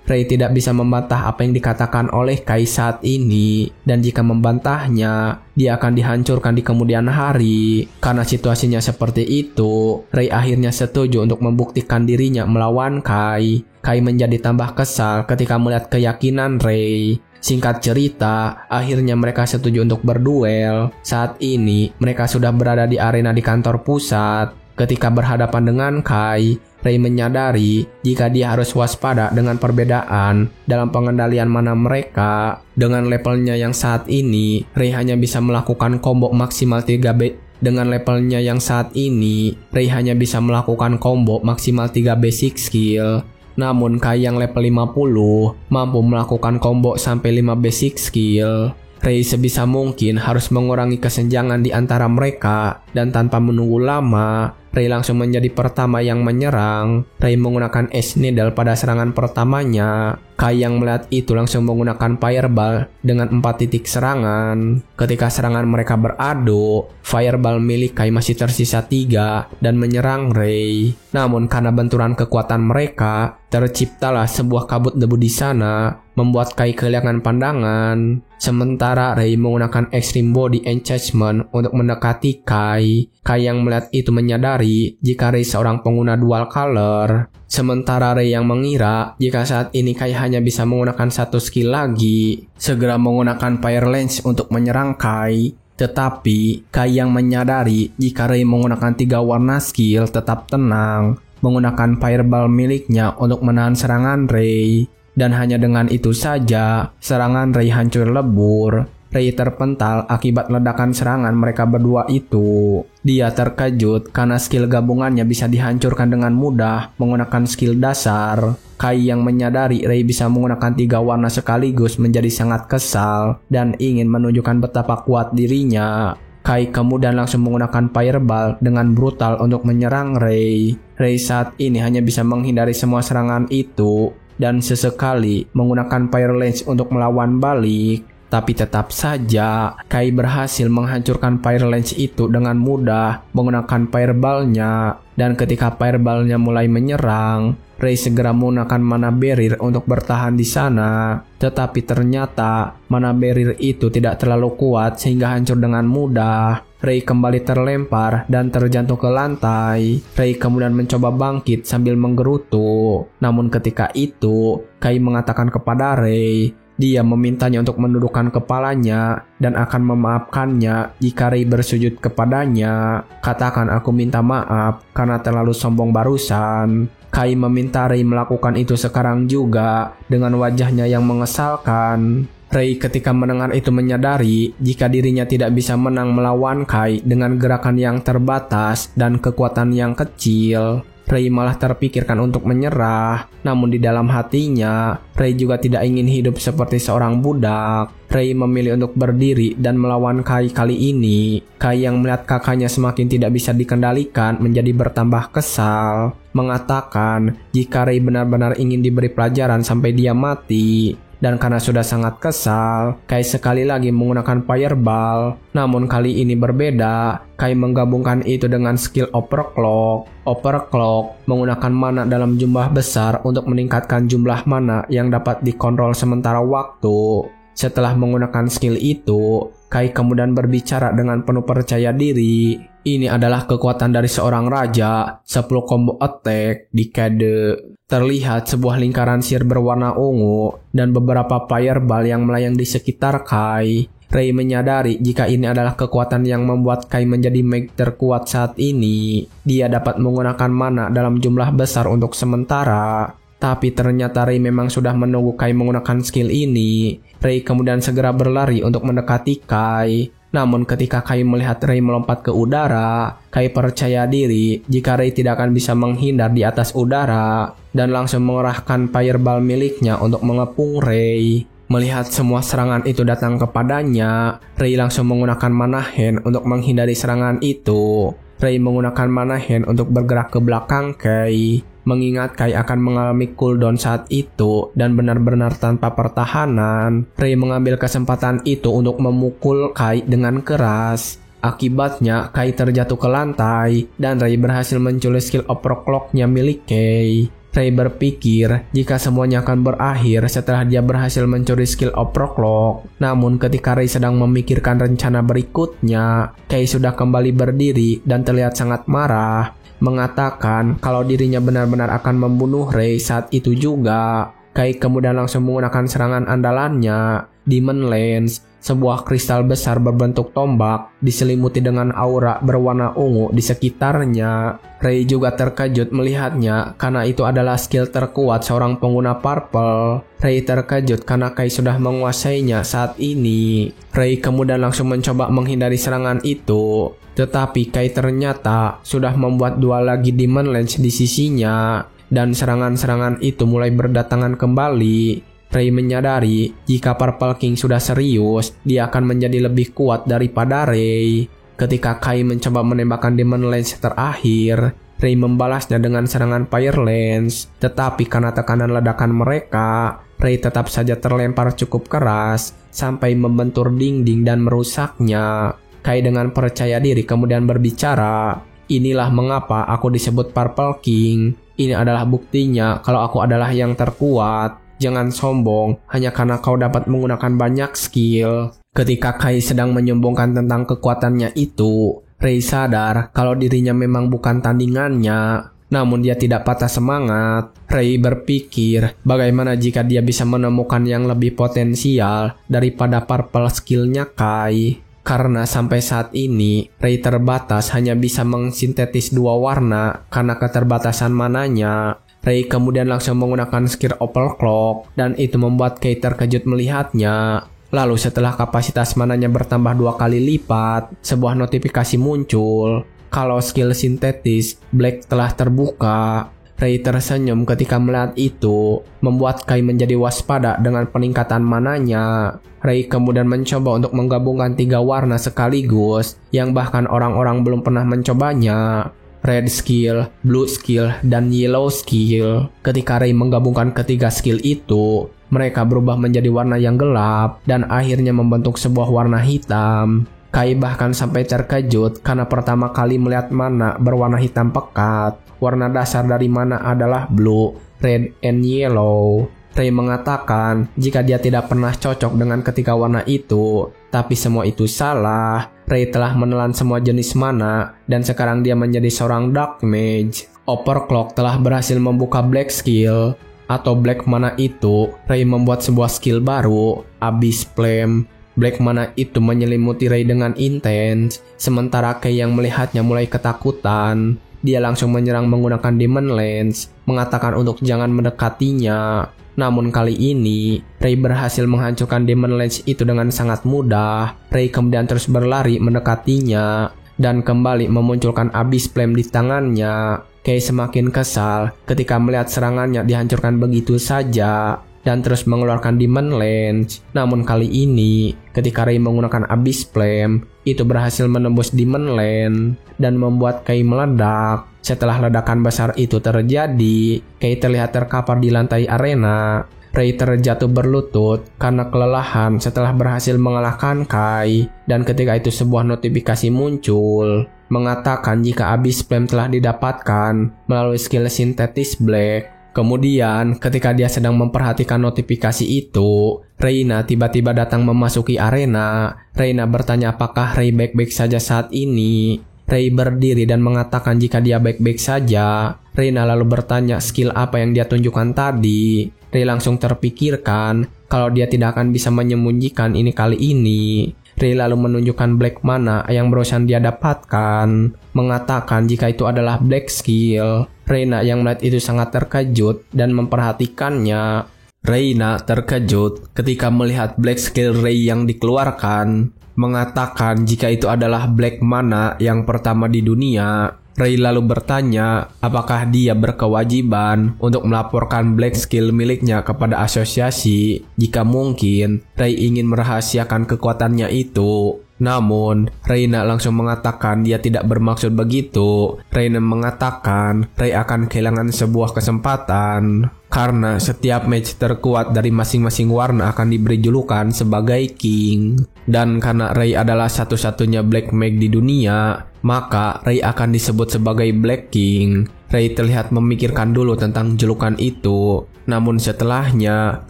Ray tidak bisa membantah apa yang dikatakan oleh Kai saat ini. Dan jika membantahnya, dia akan dihancurkan di kemudian hari. Karena situasinya seperti itu, Ray akhirnya setuju untuk membuktikan dirinya melawan Kai. Kai menjadi tambah kesal ketika melihat keyakinan Ray. Singkat cerita, akhirnya mereka setuju untuk berduel. Saat ini, mereka sudah berada di arena di kantor pusat. Ketika berhadapan dengan Kai, Ray menyadari jika dia harus waspada dengan perbedaan dalam pengendalian mana mereka. Dengan levelnya yang saat ini, Ray hanya bisa melakukan combo maksimal 3B. Dengan levelnya yang saat ini, Ray hanya bisa melakukan combo maksimal 3 basic skill. Namun Kai yang level 50 mampu melakukan combo sampai 5 basic skill. Ray sebisa mungkin harus mengurangi kesenjangan di antara mereka, dan tanpa menunggu lama, Ray langsung menjadi pertama yang menyerang. Ray menggunakan Ace Needle pada serangan pertamanya. Kai yang melihat itu langsung menggunakan Fireball dengan 4 titik serangan. Ketika serangan mereka beradu, Fireball milik Kai masih tersisa 3 dan menyerang Ray. Namun karena benturan kekuatan mereka, terciptalah sebuah kabut debu di sana, membuat Kai kehilangan pandangan. Sementara Ray menggunakan Extreme Body Enchantment untuk mendekati Kai. Kai yang melihat itu menyadari jika Ray seorang pengguna dual color. Sementara Ray yang mengira jika saat ini Kai hanya bisa menggunakan 1 skill lagi, segera menggunakan Fire Lance untuk menyerang Kai. Tetapi Kai yang menyadari jika Ray menggunakan 3 warna skill tetap tenang, menggunakan Fireball miliknya untuk menahan serangan Ray. Dan hanya dengan itu saja, serangan Ray hancur lebur. Ray terpental akibat ledakan serangan mereka berdua itu. Dia terkejut karena skill gabungannya bisa dihancurkan dengan mudah menggunakan skill dasar. Kai yang menyadari Ray bisa menggunakan 3 warna sekaligus menjadi sangat kesal dan ingin menunjukkan betapa kuat dirinya. Kai kemudian langsung menggunakan Fireball dengan brutal untuk menyerang Ray. Ray saat ini hanya bisa menghindari semua serangan itu dan sesekali menggunakan Fire Lance untuk melawan balik. Tapi tetap saja, Kai berhasil menghancurkan Fire Lance itu dengan mudah menggunakan Fireball-nya. Dan ketika Fireball-nya mulai menyerang, Ray segera menggunakan Mana Barrier untuk bertahan di sana. Tetapi ternyata Mana Barrier itu tidak terlalu kuat sehingga hancur dengan mudah. Ray kembali terlempar dan terjatuh ke lantai. Ray kemudian mencoba bangkit sambil menggerutu. Namun ketika itu, Kai mengatakan kepada Ray, dia memintanya untuk menundukkan kepalanya dan akan memaafkannya jika Ray bersujud kepadanya. Katakan aku minta maaf karena terlalu sombong barusan. Kai meminta Ray melakukan itu sekarang juga dengan wajahnya yang mengesalkan. Ray ketika mendengar itu menyadari jika dirinya tidak bisa menang melawan Kai dengan gerakan yang terbatas dan kekuatan yang kecil. Ray malah terpikirkan untuk menyerah. Namun di dalam hatinya, Ray juga tidak ingin hidup seperti seorang budak. Ray memilih untuk berdiri dan melawan Kai kali ini. Kai yang melihat kakaknya semakin tidak bisa dikendalikan menjadi bertambah kesal. Mengatakan jika Ray benar-benar ingin diberi pelajaran sampai dia mati. Dan karena sudah sangat kesal, Kai sekali lagi menggunakan Fireball. Namun kali ini berbeda, Kai menggabungkan itu dengan skill Overclock. Overclock menggunakan mana dalam jumlah besar untuk meningkatkan jumlah mana yang dapat dikontrol sementara waktu. Setelah menggunakan skill itu, Kai kemudian berbicara dengan penuh percaya diri. Ini adalah kekuatan dari seorang raja, 10 combo attack, Decade. Terlihat sebuah lingkaran sihir berwarna ungu dan beberapa fireball yang melayang di sekitar Kai. Ray menyadari jika ini adalah kekuatan yang membuat Kai menjadi mage terkuat saat ini. Dia dapat menggunakan mana dalam jumlah besar untuk sementara. Tapi ternyata Ray memang sudah menunggu Kai menggunakan skill ini. Ray kemudian segera berlari untuk mendekati Kai. Namun ketika Kai melihat Ray melompat ke udara, Kai percaya diri jika Ray tidak akan bisa menghindar di atas udara dan langsung mengerahkan fireball miliknya untuk mengepung Ray. Melihat semua serangan itu datang kepadanya, Ray langsung menggunakan mana hand untuk menghindari serangan itu. Ray menggunakan mana hand untuk bergerak ke belakang Kai. Mengingat Kai akan mengalami cooldown saat itu dan benar-benar tanpa pertahanan, Ray mengambil kesempatan itu untuk memukul Kai dengan keras. Akibatnya, Kai terjatuh ke lantai dan Ray berhasil mencuri skill Overclock-nya milik Kai. Ray berpikir jika semuanya akan berakhir setelah dia berhasil mencuri skill Overclock. Namun ketika Ray sedang memikirkan rencana berikutnya, Kai sudah kembali berdiri dan terlihat sangat marah. Mengatakan kalau dirinya benar-benar akan membunuh Ray saat itu juga. Kai kemudian langsung menggunakan serangan andalannya, Demon Lance, sebuah kristal besar berbentuk tombak diselimuti dengan aura berwarna ungu di sekitarnya. Ray juga terkejut melihatnya karena itu adalah skill terkuat seorang pengguna purple. Ray terkejut karena Kai sudah menguasainya saat ini. Ray kemudian langsung mencoba menghindari serangan itu. Tetapi Kai ternyata sudah membuat 2 lagi Demon Lance di sisinya, dan serangan-serangan itu mulai berdatangan kembali. Ray menyadari jika Purple King sudah serius, dia akan menjadi lebih kuat daripada Ray. Ketika Kai mencoba menembakkan Demon Lance terakhir, Ray membalasnya dengan serangan Fire Lance. Tetapi karena tekanan ledakan mereka, Ray tetap saja terlempar cukup keras sampai membentur dinding dan merusaknya. Kai dengan percaya diri kemudian berbicara, "Inilah mengapa aku disebut Purple King. Ini adalah buktinya kalau aku adalah yang terkuat. Jangan sombong hanya karena kau dapat menggunakan banyak skill." Ketika Kai sedang menyombongkan tentang kekuatannya itu, Ray sadar kalau dirinya memang bukan tandingannya. Namun dia tidak patah semangat. Ray berpikir bagaimana jika dia bisa menemukan yang lebih potensial daripada purple skillnya Kai. Karena sampai saat ini, Ray terbatas hanya bisa mengsintetis 2 warna karena keterbatasan mananya. Ray kemudian langsung menggunakan skill Overclock dan itu membuat Kai terkejut melihatnya. Lalu setelah kapasitas mananya bertambah 2 kali lipat, sebuah notifikasi muncul kalau skill sintetis Black telah terbuka. Ray tersenyum ketika melihat itu, membuat Kai menjadi waspada dengan peningkatan mananya. Ray kemudian mencoba untuk menggabungkan 3 warna sekaligus, yang bahkan orang-orang belum pernah mencobanya. Red skill, blue skill, dan yellow skill. Ketika Ray menggabungkan ketiga skill itu, mereka berubah menjadi warna yang gelap dan akhirnya membentuk sebuah warna hitam. Kai bahkan sampai terkejut karena pertama kali melihat mana berwarna hitam pekat. Warna dasar dari mana adalah blue, red, and yellow. Ray mengatakan jika dia tidak pernah cocok dengan ketiga warna itu, tapi semua itu salah. Ray telah menelan semua jenis mana dan sekarang dia menjadi seorang dark mage. Overclock telah berhasil membuka black skill atau black mana itu. Ray membuat sebuah skill baru, Abyss Flame. Black mana itu menyelimuti Ray dengan intens, sementara Kay yang melihatnya mulai ketakutan. Dia langsung menyerang menggunakan Demon Lance, mengatakan untuk jangan mendekatinya. Namun kali ini, Ray berhasil menghancurkan Demon Lance itu dengan sangat mudah. Ray kemudian terus berlari mendekatinya, dan kembali memunculkan Abyss Flame di tangannya. Kay semakin kesal ketika melihat serangannya dihancurkan begitu saja, dan terus mengeluarkan Demon Lance. Namun kali ini, ketika Ray menggunakan Abyss Flame, itu berhasil menembus Demon Lance dan membuat Kay meledak. Setelah ledakan besar itu terjadi, Kay terlihat terkapar di lantai arena. Ray terjatuh berlutut karena kelelahan setelah berhasil mengalahkan Kay, dan ketika itu sebuah notifikasi muncul mengatakan jika Abyss Flame telah didapatkan melalui skill sintetis Black. Kemudian, ketika dia sedang memperhatikan notifikasi itu, Reina tiba-tiba datang memasuki arena. Reina bertanya apakah Ray baik-baik saja saat ini. Ray berdiri dan mengatakan jika dia baik-baik saja. Reina lalu bertanya skill apa yang dia tunjukkan tadi. Ray langsung terpikirkan kalau dia tidak akan bisa menyembunyikan ini kali ini. Ray lalu menunjukkan black mana yang barusan dia dapatkan, mengatakan jika itu adalah black skill. Reina yang melihat itu sangat terkejut dan memperhatikannya. Reina terkejut ketika melihat black skill Ray yang dikeluarkan, mengatakan jika itu adalah black mana yang pertama di dunia. Ray lalu bertanya apakah dia berkewajiban untuk melaporkan black skill miliknya kepada asosiasi. Jika mungkin, Ray ingin merahasiakan kekuatannya itu. Namun, Reina langsung mengatakan dia tidak bermaksud begitu. Reina mengatakan Ray akan kehilangan sebuah kesempatan karena setiap match terkuat dari masing-masing warna akan diberi julukan sebagai King. Dan karena Ray adalah satu-satunya Black Mage di dunia, maka Ray akan disebut sebagai Black King. Ray terlihat memikirkan dulu tentang julukan itu. Namun setelahnya,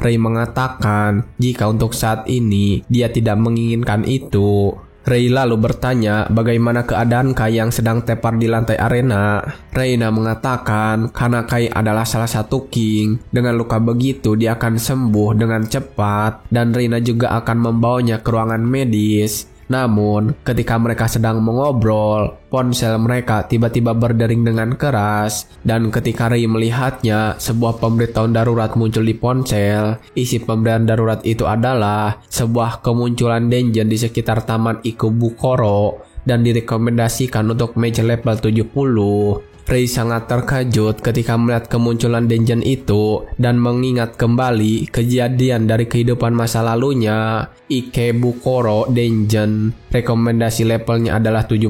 Ray mengatakan jika untuk saat ini dia tidak menginginkan itu. Ray lalu bertanya bagaimana keadaan Kai yang sedang tepar di lantai arena. Reina mengatakan karena Kai adalah salah satu king, dengan luka begitu dia akan sembuh dengan cepat dan Reina juga akan membawanya ke ruangan medis. Namun, ketika mereka sedang mengobrol, ponsel mereka tiba-tiba berdering dengan keras, dan ketika Ray melihatnya, sebuah pemberitahuan darurat muncul di ponsel. Isi pemberian darurat itu adalah sebuah kemunculan dungeon di sekitar Taman Ikebukuro dan direkomendasikan untuk mage level 70. Ray sangat terkejut ketika melihat kemunculan dungeon itu dan mengingat kembali kejadian dari kehidupan masa lalunya. Ikebukuro Dungeon, rekomendasi levelnya adalah 70,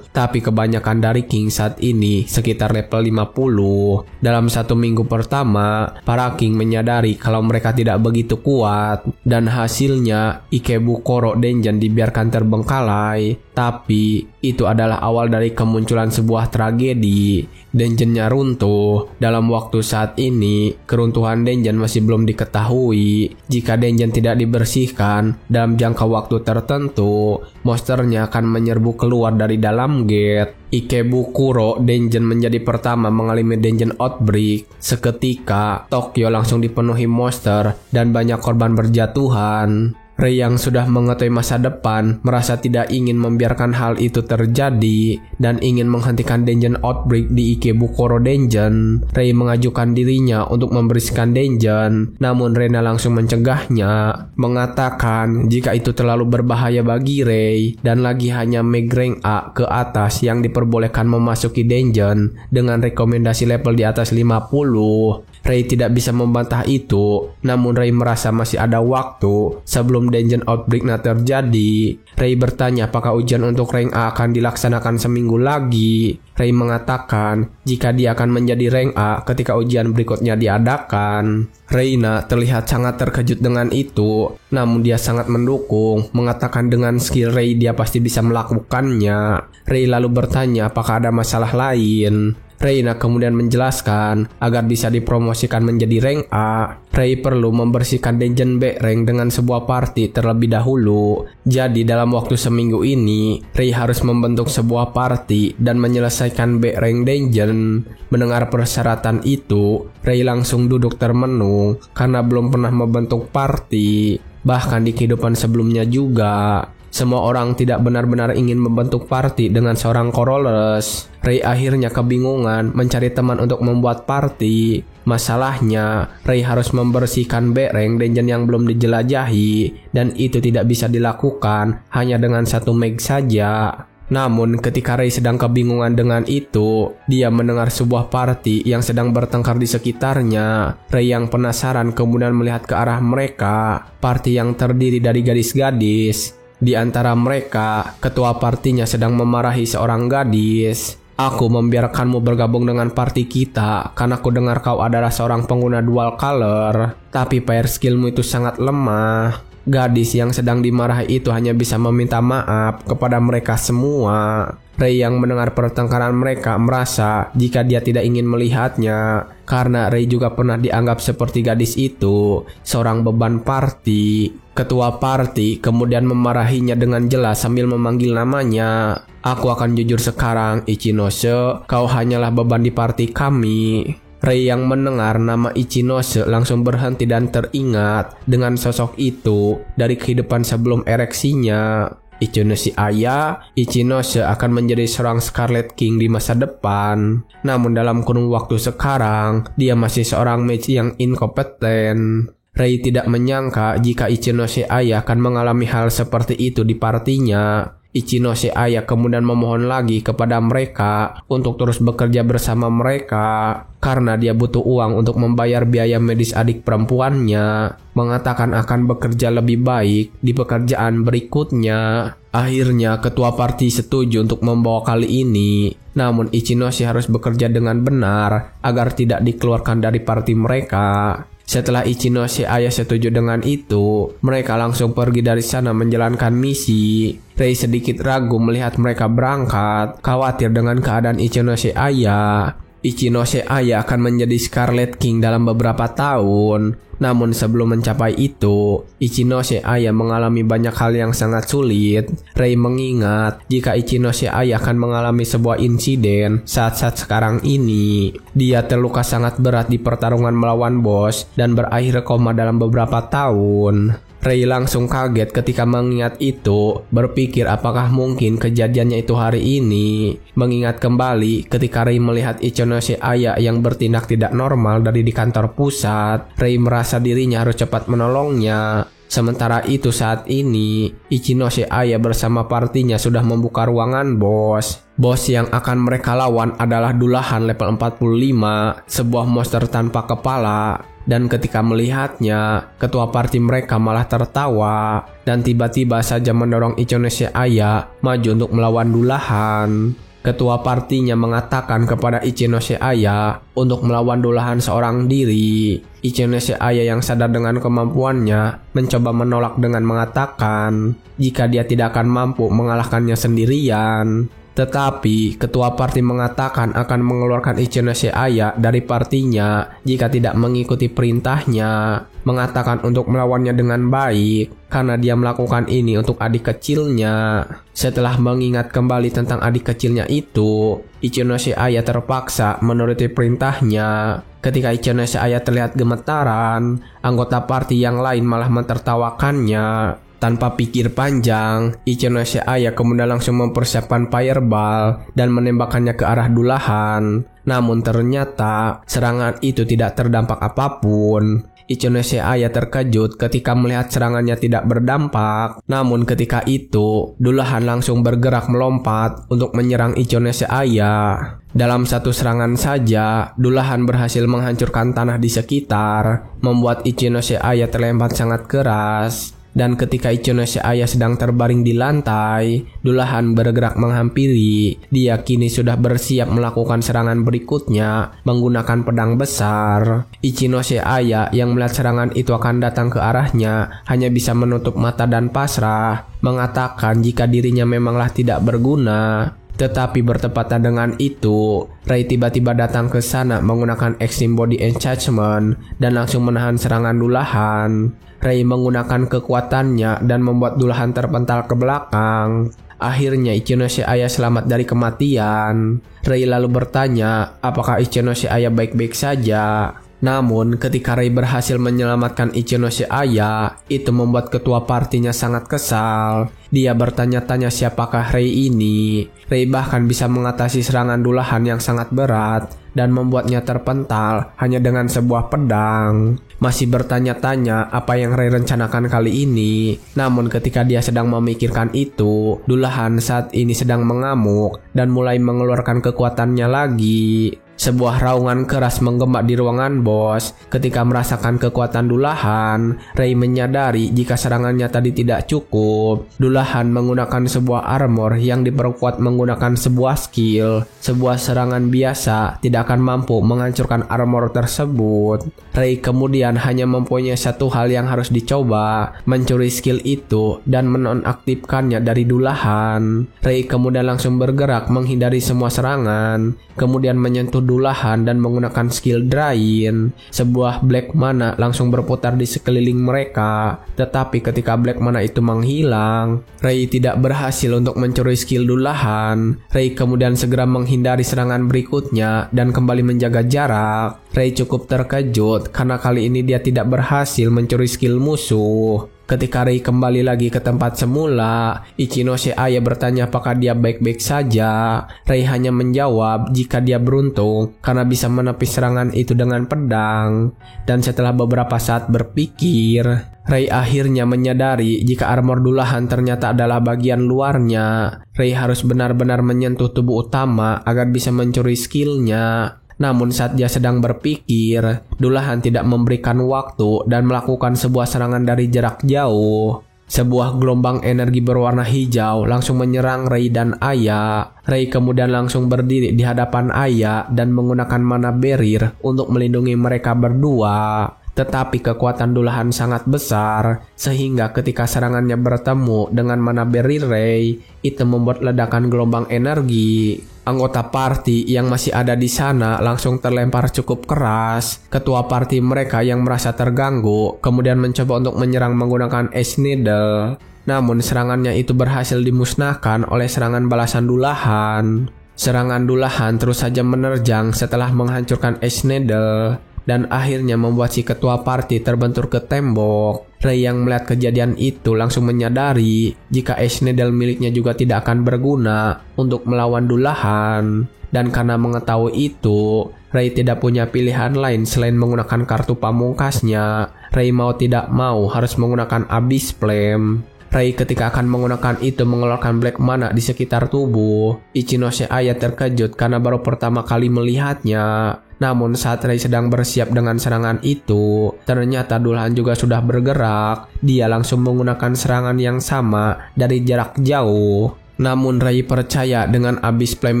tapi kebanyakan dari King saat ini sekitar level 50. Dalam 1 minggu pertama, para King menyadari kalau mereka tidak begitu kuat, dan hasilnya Ikebukuro Dungeon dibiarkan terbengkalai. Tapi itu adalah awal dari kemunculan sebuah tragedi. Dungeonnya runtuh. Dalam waktu saat ini, keruntuhan dungeon masih belum diketahui. Jika dungeon tidak dibersihkan dalam jangka waktu tertentu, monsternya akan menyerbu keluar dari dalam gate. Ikebukuro Dungeon menjadi pertama mengalami dungeon outbreak. Seketika, Tokyo langsung dipenuhi monster dan banyak korban berjatuhan. Rei yang sudah mengetahui masa depan merasa tidak ingin membiarkan hal itu terjadi dan ingin menghentikan dungeon outbreak di Ikebukuro Dungeon. Rei mengajukan dirinya untuk membersihkan dungeon, namun Rena langsung mencegahnya, mengatakan jika itu terlalu berbahaya bagi Rei dan lagi hanya Meg rank A ke atas yang diperbolehkan memasuki dungeon dengan rekomendasi level di atas 50. Rei tidak bisa membantah itu, namun Rei merasa masih ada waktu sebelum dungeon outbreak terjadi. Rei bertanya apakah ujian untuk rank A akan dilaksanakan seminggu lagi. Rei mengatakan jika dia akan menjadi rank A ketika ujian berikutnya diadakan. Reina terlihat sangat terkejut dengan itu, namun dia sangat mendukung, mengatakan dengan skill Rei dia pasti bisa melakukannya. Rei lalu bertanya apakah ada masalah lain. Reina kemudian menjelaskan agar bisa dipromosikan menjadi rank A, Rei perlu membersihkan dungeon B rank dengan sebuah party terlebih dahulu. Jadi dalam waktu seminggu ini, Rei harus membentuk sebuah party dan menyelesaikan B rank dungeon. Mendengar persyaratan itu, Rei langsung duduk termenung karena belum pernah membentuk party. Bahkan di kehidupan sebelumnya juga, semua orang tidak benar-benar ingin membentuk party dengan seorang Coroles. Rei akhirnya kebingungan mencari teman untuk membuat party. Masalahnya, Rei harus membersihkan B rank dungeon yang belum dijelajahi, dan itu tidak bisa dilakukan hanya dengan satu meg saja. Namun ketika Rei sedang kebingungan dengan itu, dia mendengar sebuah party yang sedang bertengkar di sekitarnya. Rei yang penasaran kemudian melihat ke arah mereka, party yang terdiri dari gadis-gadis. Di antara mereka, ketua partinya sedang memarahi seorang gadis. Aku membiarkanmu bergabung dengan party kita karena aku dengar kau adalah seorang pengguna dual color, tapi player skillmu itu sangat lemah. Gadis yang sedang dimarahi itu hanya bisa meminta maaf kepada mereka semua. Rei yang mendengar pertengkaran mereka merasa jika dia tidak ingin melihatnya, karena Rei juga pernah dianggap seperti gadis itu, seorang beban party. Ketua party kemudian memarahinya dengan jelas sambil memanggil namanya. Aku akan jujur sekarang, Ichinose, kau hanyalah beban di party kami. Rei yang mendengar nama Ichinose langsung berhenti dan teringat dengan sosok itu dari kehidupan sebelum ereksinya. Ichinose Aya, Ichinose akan menjadi seorang Scarlet King di masa depan. Namun dalam kurun waktu sekarang, dia masih seorang mage yang inkompeten. Rei tidak menyangka jika Ichinose Aya akan mengalami hal seperti itu di partinya. Ichinose Aya kemudian memohon lagi kepada mereka untuk terus bekerja bersama mereka karena dia butuh uang untuk membayar biaya medis adik perempuannya, mengatakan akan bekerja lebih baik di pekerjaan berikutnya. Akhirnya ketua party setuju untuk membawa kali ini, namun Ichinose harus bekerja dengan benar agar tidak dikeluarkan dari party mereka. Setelah Ichinose Aya setuju dengan itu, mereka langsung pergi dari sana menjalankan misi. Rei sedikit ragu melihat mereka berangkat, khawatir dengan keadaan Ichinose Aya. Ichinose Aya akan menjadi Scarlet King dalam beberapa tahun. Namun sebelum mencapai itu, Ichinose Aya mengalami banyak hal yang sangat sulit. Rei mengingat jika Ichinose Aya akan mengalami sebuah insiden saat-saat sekarang ini. Dia terluka sangat berat di pertarungan melawan bos dan berakhir koma dalam beberapa tahun. Rei langsung kaget ketika mengingat itu, berpikir apakah mungkin kejadiannya itu hari ini. Mengingat kembali ketika Rei melihat Ichinose Aya yang bertindak tidak normal dari di kantor pusat, Rei merasa dirinya harus cepat menolongnya. Sementara itu saat ini, Ichinose Aya bersama partinya sudah membuka ruangan bos. Bos yang akan mereka lawan adalah Dullahan level 45, sebuah monster tanpa kepala. Dan ketika melihatnya, ketua party mereka malah tertawa dan tiba-tiba saja mendorong Ichinose Aya maju untuk melawan Dullahan. Ketua partinya mengatakan kepada Ichinose Aya untuk melawan Dullahan seorang diri. Ichinose Aya yang sadar dengan kemampuannya mencoba menolak dengan mengatakan jika dia tidak akan mampu mengalahkannya sendirian. Tetapi ketua party mengatakan akan mengeluarkan Ichinose Aya dari partinya jika tidak mengikuti perintahnya, mengatakan untuk melawannya dengan baik karena dia melakukan ini untuk adik kecilnya. Setelah mengingat kembali tentang adik kecilnya itu, Ichinose Aya terpaksa menuruti perintahnya. Ketika Ichinose Aya terlihat gemetaran, anggota party yang lain malah mentertawakannya. Tanpa pikir panjang, Ichinose Aya kemudian langsung mempersiapkan fireball dan menembakkannya ke arah Dullahan. Namun ternyata serangan itu tidak terdampak apapun. Ichinose Aya terkejut ketika melihat serangannya tidak berdampak. Namun ketika itu, Dullahan langsung bergerak melompat untuk menyerang Ichinose Aya. Dalam satu serangan saja, Dullahan berhasil menghancurkan tanah di sekitar, membuat Ichinose Aya terlempar sangat keras. Dan ketika Ichinose Aya sedang terbaring di lantai, Dullahan bergerak menghampiri. Dia kini sudah bersiap melakukan serangan berikutnya menggunakan pedang besar. Ichinose Aya yang melihat serangan itu akan datang ke arahnya hanya bisa menutup mata dan pasrah, mengatakan jika dirinya memanglah tidak berguna. Tetapi bertepatan dengan itu, Ray tiba-tiba datang ke sana menggunakan Extreme Body Enchantment dan langsung menahan serangan Dullahan. Ray menggunakan kekuatannya dan membuat Dullahan terpental ke belakang. Akhirnya Ichinose Aya selamat dari kematian. Ray lalu bertanya apakah Ichinose Aya baik-baik saja. Namun ketika Ray berhasil menyelamatkan Ichinose Aya, itu membuat ketua partinya sangat kesal. Dia bertanya-tanya siapakah Ray ini. Ray bahkan bisa mengatasi serangan Dullahan yang sangat berat dan membuatnya terpental hanya dengan sebuah pedang. Masih bertanya-tanya apa yang Ray rencanakan kali ini. Namun ketika dia sedang memikirkan itu, Dullahan saat ini sedang mengamuk dan mulai mengeluarkan kekuatannya lagi. Sebuah raungan keras menggema di ruangan bos. Ketika merasakan kekuatan Dullahan, Ray menyadari jika serangannya tadi tidak cukup. Dullahan menggunakan sebuah armor yang diperkuat menggunakan sebuah skill. Sebuah serangan biasa tidak akan mampu menghancurkan armor tersebut. Ray kemudian hanya mempunyai satu hal yang harus dicoba, mencuri skill itu dan menonaktifkannya dari Dullahan. Ray kemudian langsung bergerak menghindari semua serangan, kemudian menyentuh Dullahan dan menggunakan skill Drain. Sebuah black mana langsung berputar di sekeliling mereka. Tetapi ketika black mana itu menghilang, Ray tidak berhasil untuk mencuri skill Dullahan. Ray kemudian segera menghindari serangan berikutnya dan kembali menjaga jarak. Ray cukup terkejut karena kali ini dia tidak berhasil mencuri skill musuh. Ketika Ray kembali lagi ke tempat semula, Ichinose Aya bertanya apakah dia baik-baik saja. Ray hanya menjawab jika dia beruntung karena bisa menepis serangan itu dengan pedang. Dan setelah beberapa saat berpikir, Ray akhirnya menyadari jika armor Dullahan ternyata adalah bagian luarnya. Ray harus benar-benar menyentuh tubuh utama agar bisa mencuri skillnya. Namun saat dia sedang berpikir, Dullahan tidak memberikan waktu dan melakukan sebuah serangan dari jarak jauh. Sebuah gelombang energi berwarna hijau langsung menyerang Ray dan Aya. Ray kemudian langsung berdiri di hadapan Aya dan menggunakan mana barrier untuk melindungi mereka berdua. Tetapi kekuatan Dullahan sangat besar, sehingga ketika serangannya bertemu dengan mana barrier Ray, itu membuat ledakan gelombang energi. Anggota party yang masih ada di sana langsung terlempar cukup keras. Ketua party mereka yang merasa terganggu kemudian mencoba untuk menyerang menggunakan Ace Needle. Namun serangannya itu berhasil dimusnahkan oleh serangan balasan Dullahan. Serangan Dullahan terus saja menerjang setelah menghancurkan Ace Needle dan akhirnya membuat si ketua party terbentur ke tembok. Ray yang melihat kejadian itu langsung menyadari jika Ace Needle miliknya juga tidak akan berguna untuk melawan Dullahan. Dan karena mengetahui itu, Ray tidak punya pilihan lain selain menggunakan kartu pamungkasnya. Ray mau tidak mau harus menggunakan Abyss Flame. Ray ketika akan menggunakan itu mengeluarkan black mana di sekitar tubuh. Ichinose Aya terkejut karena baru pertama kali melihatnya. Namun saat Ray sedang bersiap dengan serangan itu, ternyata Dullahan juga sudah bergerak. Dia langsung menggunakan serangan yang sama dari jarak jauh. Namun Ray percaya dengan Abyss Flame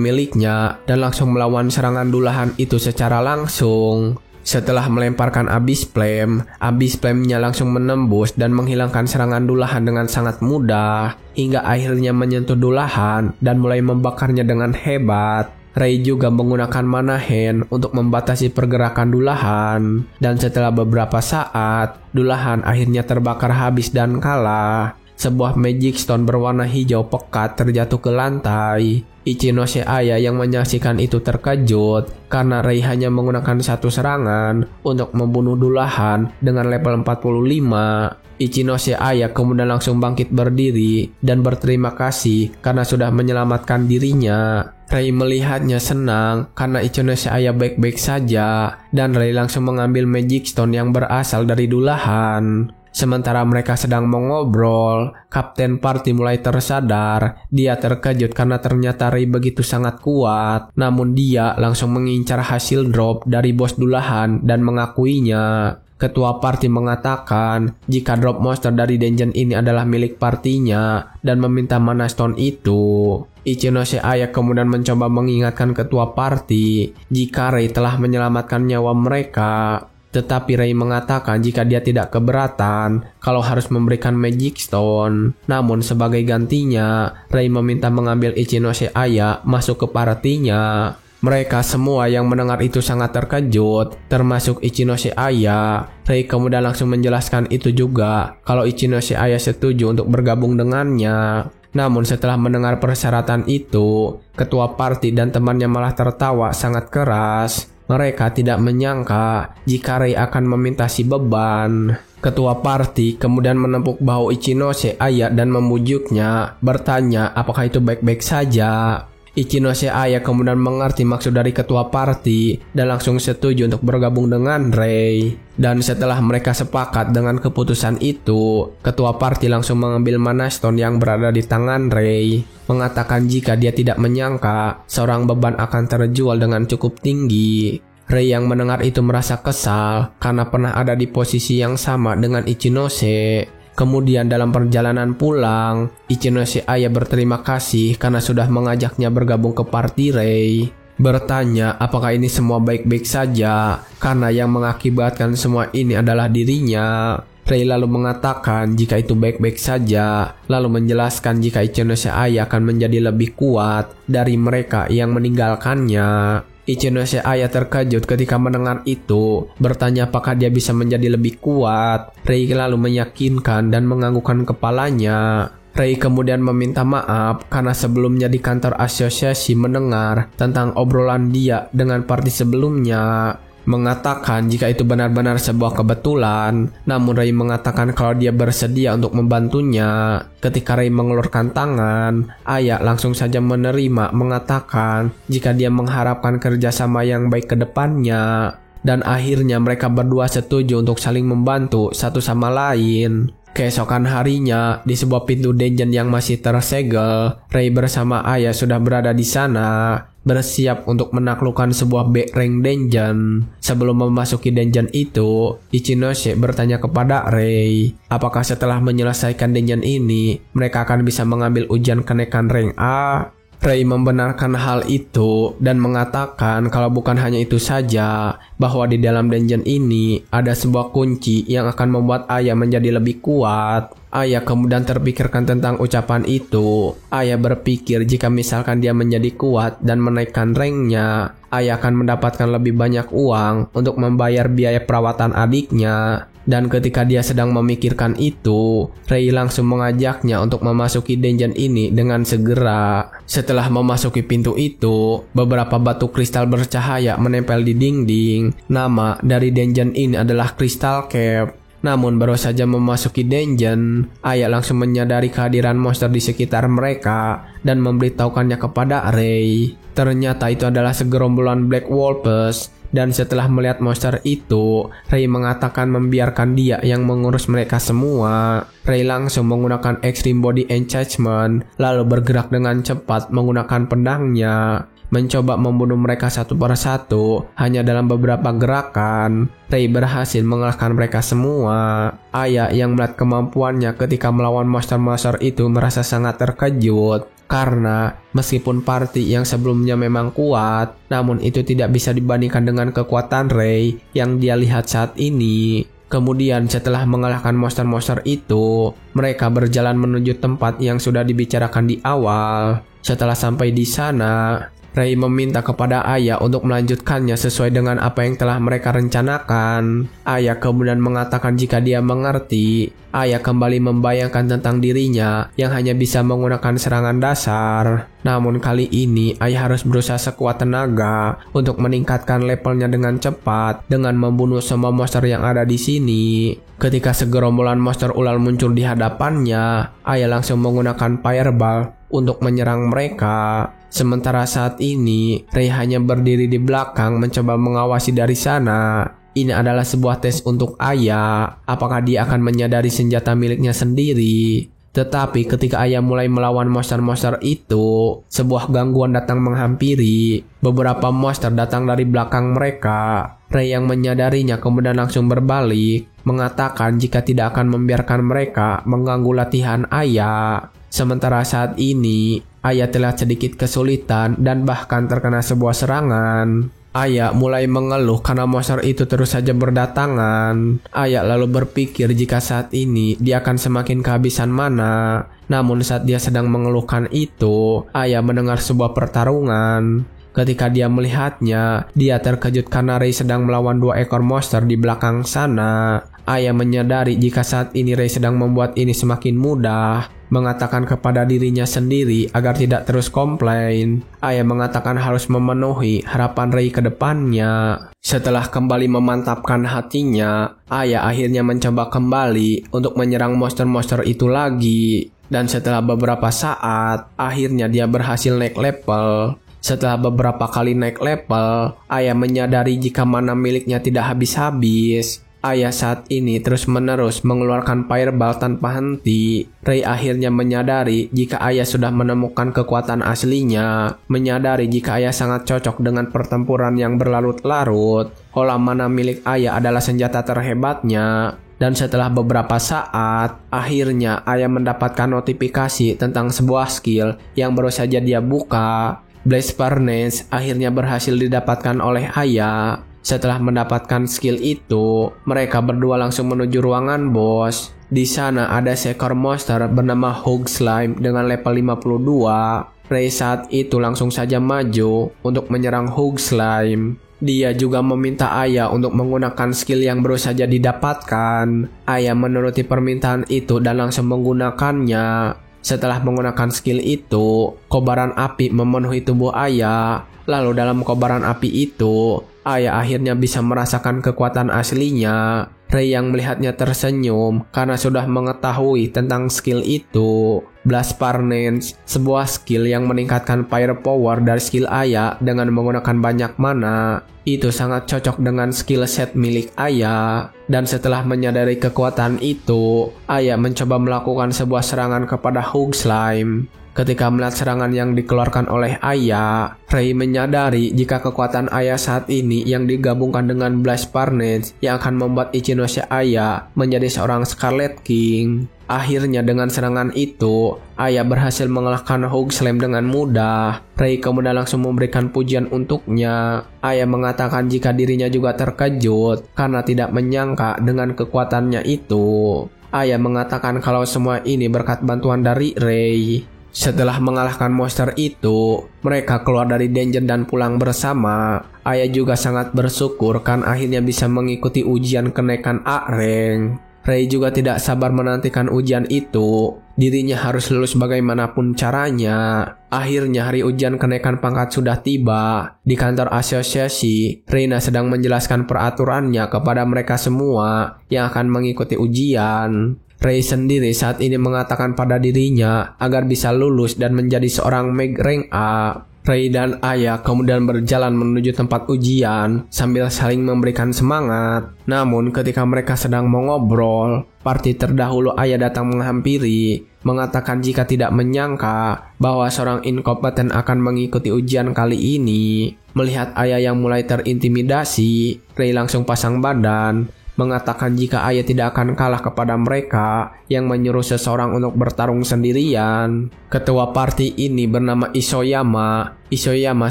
miliknya dan langsung melawan serangan Dullahan itu secara langsung. Setelah melemparkan Abyss Flame-nya langsung menembus dan menghilangkan serangan Dullahan dengan sangat mudah, hingga akhirnya menyentuh Dullahan dan mulai membakarnya dengan hebat. Ray juga menggunakan mana hand untuk membatasi pergerakan Dullahan, dan setelah beberapa saat, Dullahan akhirnya terbakar habis dan kalah. sebuah magic stone berwarna hijau pekat terjatuh ke lantai. Ichinose Aya yang menyaksikan itu terkejut karena Rei hanya menggunakan satu serangan untuk membunuh Dullahan dengan level 45. Ichinose Aya kemudian langsung bangkit berdiri dan berterima kasih karena sudah menyelamatkan dirinya. Rei melihatnya senang karena Ichinose Aya baik-baik saja dan Rei langsung mengambil magic stone yang berasal dari Dullahan. Sementara mereka sedang mengobrol, Kapten Party mulai tersadar. Dia terkejut karena ternyata Rei begitu sangat kuat. Namun dia langsung mengincar hasil drop dari bos Dullahan dan mengakuinya. Ketua party mengatakan jika drop monster dari dungeon ini adalah milik partinya dan meminta mana stone itu. Ichinose Aya kemudian mencoba mengingatkan ketua party jika Rei telah menyelamatkan nyawa mereka. Tetapi Rei mengatakan jika dia tidak keberatan kalau harus memberikan magic stone. Namun sebagai gantinya, Rei meminta mengambil Ichinose Aya masuk ke partinya. Mereka semua yang mendengar itu sangat terkejut, termasuk Ichinose Aya. Rei kemudian langsung menjelaskan itu juga, kalau Ichinose Aya setuju untuk bergabung dengannya. Namun setelah mendengar persyaratan itu, ketua party dan temannya malah tertawa sangat keras. Mereka tidak menyangka jika Rei akan meminta si beban. Ketua party kemudian menepuk bahu Ichinose Aya dan memujuknya, bertanya apakah itu baik-baik saja. Ichinose Aya kemudian mengerti maksud dari ketua party dan langsung setuju untuk bergabung dengan Rei. Dan setelah mereka sepakat dengan keputusan itu, ketua party langsung mengambil mana stone yang berada di tangan Rei, mengatakan jika dia tidak menyangka seorang beban akan terjual dengan cukup tinggi. Rei yang mendengar itu merasa kesal karena pernah ada di posisi yang sama dengan Ichinose. Kemudian dalam perjalanan pulang, Ichinose Aya berterima kasih karena sudah mengajaknya bergabung ke party Rei. Bertanya apakah ini semua baik-baik saja karena yang mengakibatkan semua ini adalah dirinya. Rei lalu mengatakan jika itu baik-baik saja, lalu menjelaskan jika Ichinose Aya akan menjadi lebih kuat dari mereka yang meninggalkannya. Ichinose Aya terkejut ketika mendengar itu, bertanya apakah dia bisa menjadi lebih kuat. Rei lalu meyakinkan dan menganggukkan kepalanya. Rei kemudian meminta maaf karena sebelumnya di kantor asosiasi mendengar tentang obrolan dia dengan party sebelumnya. Mengatakan jika itu benar-benar sebuah kebetulan, namun Rei mengatakan kalau dia bersedia untuk membantunya. Ketika Rei mengelurkan tangan, Aya langsung saja menerima, mengatakan jika dia mengharapkan kerjasama yang baik ke depannya. Dan akhirnya mereka berdua setuju untuk saling membantu satu sama lain. Keesokan harinya, di sebuah pintu dungeon yang masih tersegel, Rei bersama Aya sudah berada di sana, bersiap untuk menaklukkan sebuah B-rank dungeon. Sebelum memasuki dungeon itu, Ichinose bertanya kepada Rei, apakah setelah menyelesaikan dungeon ini, mereka akan bisa mengambil ujian kenaikan rank A? Rei membenarkan hal itu dan mengatakan kalau bukan hanya itu saja, bahwa di dalam dungeon ini ada sebuah kunci yang akan membuat Aya menjadi lebih kuat. Aya kemudian terpikirkan tentang ucapan itu. Aya berpikir jika misalkan dia menjadi kuat dan menaikkan ranknya, Aya akan mendapatkan lebih banyak uang untuk membayar biaya perawatan adiknya. Dan ketika dia sedang memikirkan itu, Rei langsung mengajaknya untuk memasuki dungeon ini dengan segera. Setelah memasuki pintu itu, beberapa batu kristal bercahaya menempel di dinding. Nama dari dungeon ini adalah Crystal Cave. Namun baru saja memasuki dungeon, Aya langsung menyadari kehadiran monster di sekitar mereka dan memberitahukannya kepada Rei. Ternyata itu adalah segerombolan Black Wolves. Dan setelah melihat monster itu, Rei mengatakan membiarkan dia yang mengurus mereka semua. Rei langsung menggunakan Extreme Body Enchantment, lalu bergerak dengan cepat menggunakan pedangnya, mencoba membunuh mereka satu persatu. Hanya dalam beberapa gerakan, Rei berhasil mengalahkan mereka semua. Aya yang melihat kemampuannya ketika melawan monster-monster itu merasa sangat terkejut. Karena meskipun party yang sebelumnya memang kuat, namun itu tidak bisa dibandingkan dengan kekuatan Rei yang dia lihat saat ini. Kemudian setelah mengalahkan monster-monster itu, mereka berjalan menuju tempat yang sudah dibicarakan di awal. Setelah sampai di sana, Rei meminta kepada ayah untuk melanjutkannya sesuai dengan apa yang telah mereka rencanakan. Ayah kemudian mengatakan jika dia mengerti. Ayah kembali membayangkan tentang dirinya yang hanya bisa menggunakan serangan dasar. Namun kali ini ayah harus berusaha sekuat tenaga untuk meningkatkan levelnya dengan cepat dengan membunuh semua monster yang ada di sini. Ketika segerombolan monster ular muncul di hadapannya, ayah langsung menggunakan fireball untuk menyerang mereka. Sementara saat ini, Rei hanya berdiri di belakang mencoba mengawasi dari sana. Ini adalah sebuah tes untuk ayah, apakah dia akan menyadari senjata miliknya sendiri. Tetapi ketika ayah mulai melawan monster-monster itu, sebuah gangguan datang menghampiri. Beberapa monster datang dari belakang mereka. Rei yang menyadarinya kemudian langsung berbalik, mengatakan jika tidak akan membiarkan mereka mengganggu latihan ayah. Sementara saat ini, ayah telah sedikit kesulitan dan bahkan terkena sebuah serangan. Ayah mulai mengeluh karena monster itu terus saja berdatangan. Ayah lalu berpikir jika saat ini dia akan semakin kehabisan mana. Namun saat dia sedang mengeluhkan itu, ayah mendengar sebuah pertarungan. Ketika dia melihatnya, dia terkejut karena Rei sedang melawan 2 ekor monster di belakang sana. Ayah menyadari jika saat ini Rei sedang membuat ini semakin mudah, mengatakan kepada dirinya sendiri agar tidak terus komplain. Ayah mengatakan harus memenuhi harapan Rei ke depannya. Setelah kembali memantapkan hatinya, ayah akhirnya mencoba kembali untuk menyerang monster-monster itu lagi. Dan setelah beberapa saat, akhirnya dia berhasil naik level. Setelah beberapa kali naik level, ayah menyadari jika mana miliknya tidak habis-habis. Ayah saat ini terus-menerus mengeluarkan fireball tanpa henti. Rei akhirnya menyadari jika ayah sudah menemukan kekuatan aslinya. Menyadari jika ayah sangat cocok dengan pertempuran yang berlarut-larut. Kolam mana milik ayah adalah senjata terhebatnya. Dan setelah beberapa saat, akhirnya ayah mendapatkan notifikasi tentang sebuah skill yang baru saja dia buka. Blaze Furnace akhirnya berhasil didapatkan oleh ayah. Setelah mendapatkan skill itu, mereka berdua langsung menuju ruangan bos. Di sana ada seekor monster bernama Hog Slime dengan level 52. Rei saat itu langsung saja maju untuk menyerang Hog Slime. Dia juga meminta ayah untuk menggunakan skill yang baru saja didapatkan. Ayah menuruti permintaan itu dan langsung menggunakannya. Setelah menggunakan skill itu, kobaran api memenuhi tubuh ayah. Lalu dalam kobaran api itu, ayah akhirnya bisa merasakan kekuatan aslinya. Rei yang melihatnya tersenyum karena sudah mengetahui tentang skill itu. Blast Furnace, sebuah skill yang meningkatkan firepower dari skill ayah dengan menggunakan banyak mana. Itu sangat cocok dengan skill set milik ayah. Dan setelah menyadari kekuatan itu, ayah mencoba melakukan sebuah serangan kepada Hog Slime. Ketika melihat serangan yang dikeluarkan oleh ayah, Rei menyadari jika kekuatan ayah saat ini yang digabungkan dengan Blast Furnace yang akan membuat Ichinose ayah menjadi seorang Scarlet King. Akhirnya dengan serangan itu, ayah berhasil mengalahkan Hog Slime dengan mudah. Rei kemudian langsung memberikan pujian untuknya. Ayah mengatakan jika dirinya juga terkejut karena tidak menyangka dengan kekuatannya itu. Ayah mengatakan kalau semua ini berkat bantuan dari Rei. Setelah mengalahkan monster itu, mereka keluar dari dungeon dan pulang bersama. Ayah juga sangat bersyukur kan akhirnya bisa mengikuti ujian kenaikan A-rank. Rei juga tidak sabar menantikan ujian itu. Dirinya harus lulus bagaimanapun caranya. Akhirnya hari ujian kenaikan pangkat sudah tiba. Di kantor asosiasi, Reina sedang menjelaskan peraturannya kepada mereka semua yang akan mengikuti ujian. Rei sendiri saat ini mengatakan pada dirinya agar bisa lulus dan menjadi seorang Mage rank A. Rei dan ayah kemudian berjalan menuju tempat ujian sambil saling memberikan semangat. Namun ketika mereka sedang mengobrol, parti terdahulu ayah datang menghampiri, mengatakan jika tidak menyangka bahwa seorang inkompeten akan mengikuti ujian kali ini. Melihat ayah yang mulai terintimidasi, Rei langsung pasang badan, mengatakan jika ayah tidak akan kalah kepada mereka yang menyuruh seseorang untuk bertarung sendirian. Ketua parti ini bernama Isoyama Isayama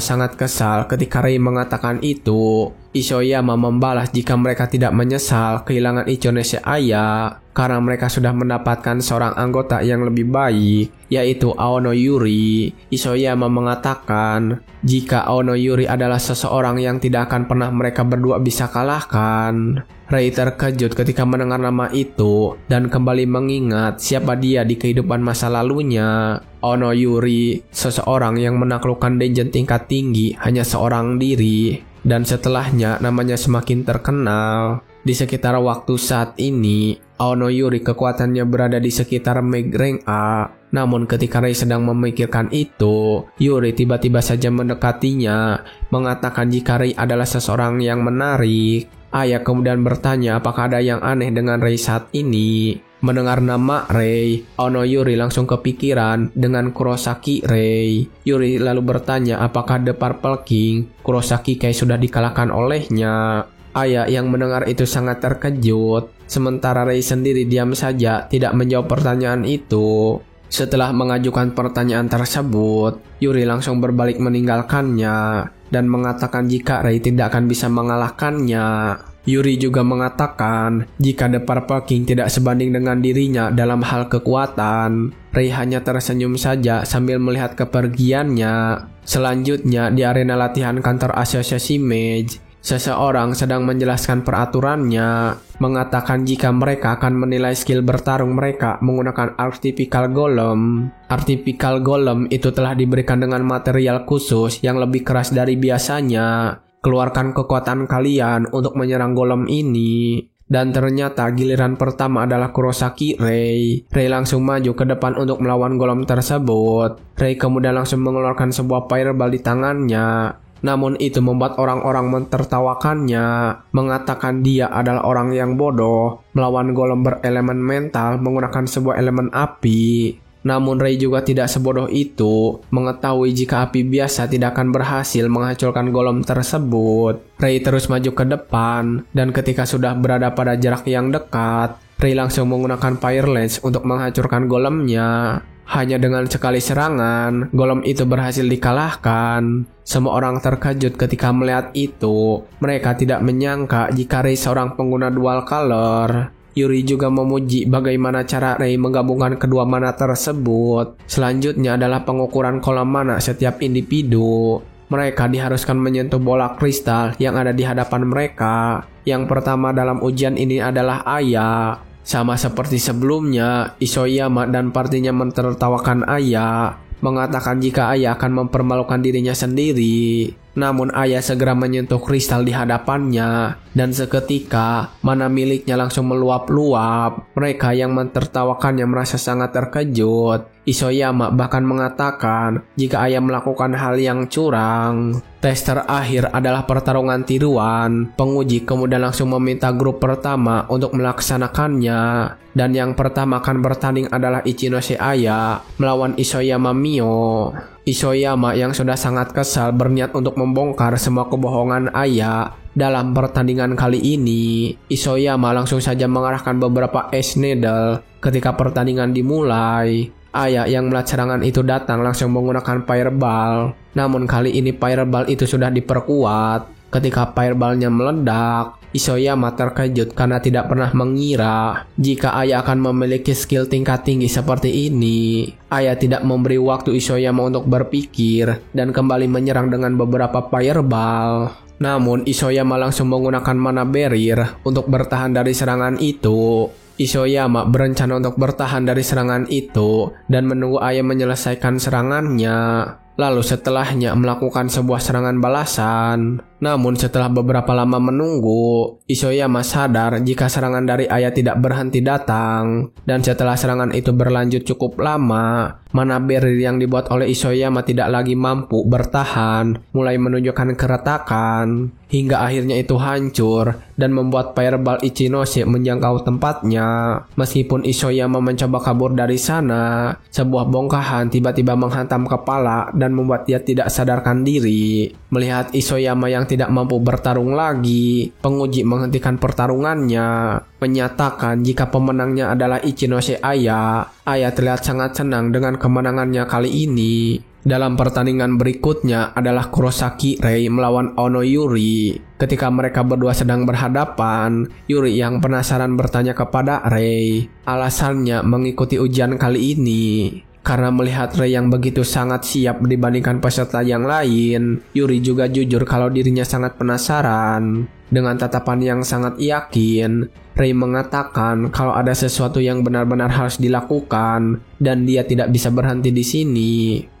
sangat kesal ketika Rei mengatakan itu. Isayama membalas jika mereka tidak menyesal kehilangan Ichinose Aya karena mereka sudah mendapatkan seorang anggota yang lebih baik, yaitu Aono Yuri. Isayama mengatakan jika Aono Yuri adalah seseorang yang tidak akan pernah mereka berdua bisa kalahkan. Rei terkejut ketika mendengar nama itu dan kembali mengingat siapa dia di kehidupan masa lalunya. Aono Yuri, seseorang yang menaklukkan dungeon tingkat tinggi hanya seorang diri, dan setelahnya namanya semakin terkenal. Di sekitar waktu saat ini, Aono Yuri kekuatannya berada di sekitar Meg Rank A. Namun ketika Rei sedang memikirkan itu, Yuri tiba-tiba saja mendekatinya, mengatakan jika Rei adalah seseorang yang menarik. Aya kemudian bertanya apakah ada yang aneh dengan Rei saat ini. Mendengar nama Rei, Aono Yuri langsung kepikiran dengan Kurosaki Rei. Yuri lalu bertanya apakah The Purple King, Kurosaki Kei, sudah dikalahkan olehnya. Aya yang mendengar itu sangat terkejut, sementara Rei sendiri diam saja tidak menjawab pertanyaan itu. Setelah mengajukan pertanyaan tersebut, Yuri langsung berbalik meninggalkannya dan mengatakan jika Rei tidak akan bisa mengalahkannya. Yuri juga mengatakan jika The Purple King tidak sebanding dengan dirinya dalam hal kekuatan. Rei hanya tersenyum saja sambil melihat kepergiannya. Selanjutnya di arena latihan kantor asosiasi Mage, seseorang sedang menjelaskan peraturannya, mengatakan jika mereka akan menilai skill bertarung mereka menggunakan Artificial Golem. Artificial Golem itu telah diberikan dengan material khusus yang lebih keras dari biasanya. Keluarkan kekuatan kalian untuk menyerang golem ini. Dan ternyata giliran pertama adalah Kurosaki Rei. Rei langsung maju ke depan untuk melawan golem tersebut. Rei kemudian langsung mengeluarkan sebuah fireball di tangannya. Namun itu membuat orang-orang mentertawakannya, mengatakan dia adalah orang yang bodoh melawan golem berelemen mental menggunakan sebuah elemen api. Namun Rei juga tidak sebodoh itu, mengetahui jika api biasa tidak akan berhasil menghancurkan golem tersebut. Rei terus maju ke depan, dan ketika sudah berada pada jarak yang dekat, Rei langsung menggunakan Fire Lance untuk menghancurkan golemnya. Hanya dengan sekali serangan, golem itu berhasil dikalahkan. Semua orang terkejut ketika melihat itu. Mereka tidak menyangka jika Rei seorang pengguna dual color. Yuri juga memuji bagaimana cara Rei menggabungkan kedua mana tersebut. Selanjutnya adalah pengukuran kolam mana setiap individu. Mereka diharuskan menyentuh bola kristal yang ada di hadapan mereka. Yang pertama dalam ujian ini adalah Aya. Sama seperti sebelumnya, Isayama dan partinya mentertawakan Aya, mengatakan jika Aya akan mempermalukan dirinya sendiri. Namun Aya segera menyentuh kristal di hadapannya, dan seketika mana miliknya langsung meluap-luap. Mereka yang mentertawakannya merasa sangat terkejut. Isayama bahkan mengatakan jika Aya melakukan hal yang curang. Tes terakhir adalah pertarungan tiruan. Penguji kemudian langsung meminta grup pertama untuk melaksanakannya. Dan yang pertama akan bertanding adalah Ichinose Aya melawan Isayama Mio. Isayama yang sudah sangat kesal berniat untuk membongkar semua kebohongan Aya. Dalam pertandingan kali ini, Isayama langsung saja mengarahkan beberapa Ace Needle ketika pertandingan dimulai. Aya yang melihat serangan itu datang langsung menggunakan Fireball. Namun kali ini Fireball itu sudah diperkuat. Ketika Fireball-nya meledak, Isayama terkejut karena tidak pernah mengira jika Aya akan memiliki skill tingkat tinggi seperti ini. Aya tidak memberi waktu Isayama untuk berpikir dan kembali menyerang dengan beberapa Fireball. Namun Isayama langsung menggunakan Mana Barrier untuk bertahan dari serangan itu. Isayama berencana untuk bertahan dari serangan itu dan menunggu Aya menyelesaikan serangannya. Lalu setelahnya melakukan sebuah serangan balasan. Namun setelah beberapa lama menunggu, Isayama sadar jika serangan dari Aya tidak berhenti datang. Dan setelah serangan itu berlanjut cukup lama, Mana Barrier yang dibuat oleh Isayama tidak lagi mampu bertahan, mulai menunjukkan keretakan. Hingga akhirnya itu hancur dan membuat Fireball Ichinose menjangkau tempatnya. Meskipun Isayama mencoba kabur dari sana, sebuah bongkahan tiba-tiba menghantam kepala dan membuat dia tidak sadarkan diri. Melihat Isayama yang tidak mampu bertarung lagi, penguji menghentikan pertarungannya, menyatakan jika pemenangnya adalah Ichinose Aya. Aya terlihat sangat senang dengan kemenangannya kali ini. Dalam pertandingan berikutnya adalah Kurosaki Rei melawan Ono Yuri. Ketika mereka berdua sedang berhadapan, Yuri yang penasaran bertanya kepada Rei alasannya mengikuti ujian kali ini. Karena melihat Rei yang begitu sangat siap dibandingkan peserta yang lain, Yuri juga jujur kalau dirinya sangat penasaran. Dengan tatapan yang sangat yakin, Rei mengatakan kalau ada sesuatu yang benar-benar harus dilakukan dan dia tidak bisa berhenti di sini.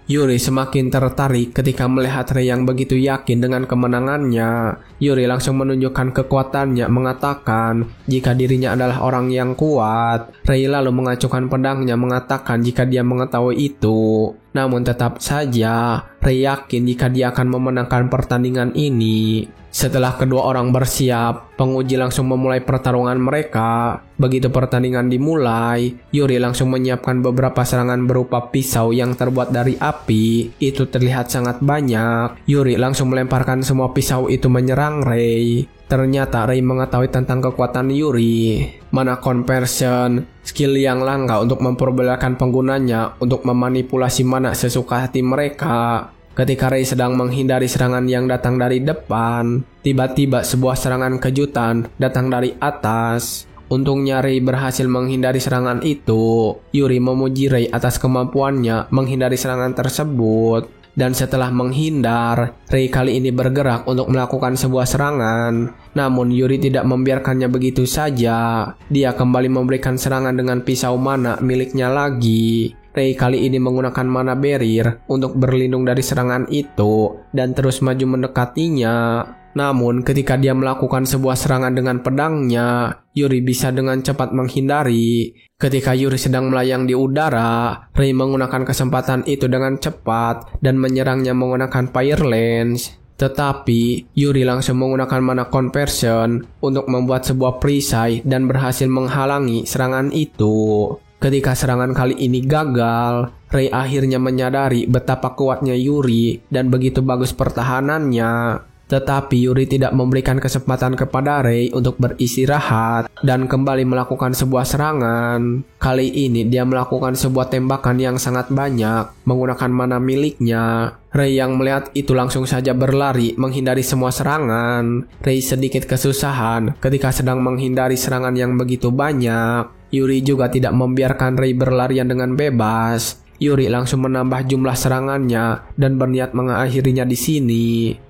Yuri semakin tertarik ketika melihat Rei yang begitu yakin dengan kemenangannya. Yuri langsung menunjukkan kekuatannya, mengatakan jika dirinya adalah orang yang kuat. Rei lalu mengacukan pedangnya, mengatakan jika dia mengetahui itu. Namun tetap saja, Rei yakin jika dia akan memenangkan pertandingan ini. Setelah kedua orang bersiap, penguji langsung memulai pertarungan mereka. Begitu pertandingan dimulai, Yuri langsung menyiapkan beberapa serangan berupa pisau yang terbuat dari api. Itu terlihat sangat banyak. Yuri langsung melemparkan semua pisau itu menyerang Rei. Ternyata Rei mengetahui tentang kekuatan Yuri. Mana conversion, skill yang langka untuk memperbolehkan penggunanya untuk memanipulasi mana sesuka hati mereka. Ketika Rei sedang menghindari serangan yang datang dari depan, tiba-tiba sebuah serangan kejutan datang dari atas. Untungnya Rei berhasil menghindari serangan itu. Yuri memuji Rei atas kemampuannya menghindari serangan tersebut. Dan setelah menghindar, Rei kali ini bergerak untuk melakukan sebuah serangan. Namun Yuri tidak membiarkannya begitu saja. Dia kembali memberikan serangan dengan pisau mana miliknya lagi. Rei kali ini menggunakan mana barrier untuk berlindung dari serangan itu dan terus maju mendekatinya. Namun ketika dia melakukan sebuah serangan dengan pedangnya, Yuri bisa dengan cepat menghindari. Ketika Yuri sedang melayang di udara, Rei menggunakan kesempatan itu dengan cepat dan menyerangnya menggunakan Fire Lance. Tetapi Yuri langsung menggunakan mana conversion untuk membuat sebuah perisai dan berhasil menghalangi serangan itu. Ketika serangan kali ini gagal, Rei akhirnya menyadari betapa kuatnya Yuri dan begitu bagus pertahanannya. Tetapi Yuri tidak memberikan kesempatan kepada Rei untuk beristirahat dan kembali melakukan sebuah serangan. Kali ini dia melakukan sebuah tembakan yang sangat banyak menggunakan mana miliknya. Rei yang melihat itu langsung saja berlari menghindari semua serangan. Rei sedikit kesusahan ketika sedang menghindari serangan yang begitu banyak. Yuri juga tidak membiarkan Rei berlarian dengan bebas. Yuri langsung menambah jumlah serangannya dan berniat mengakhirinya di sini.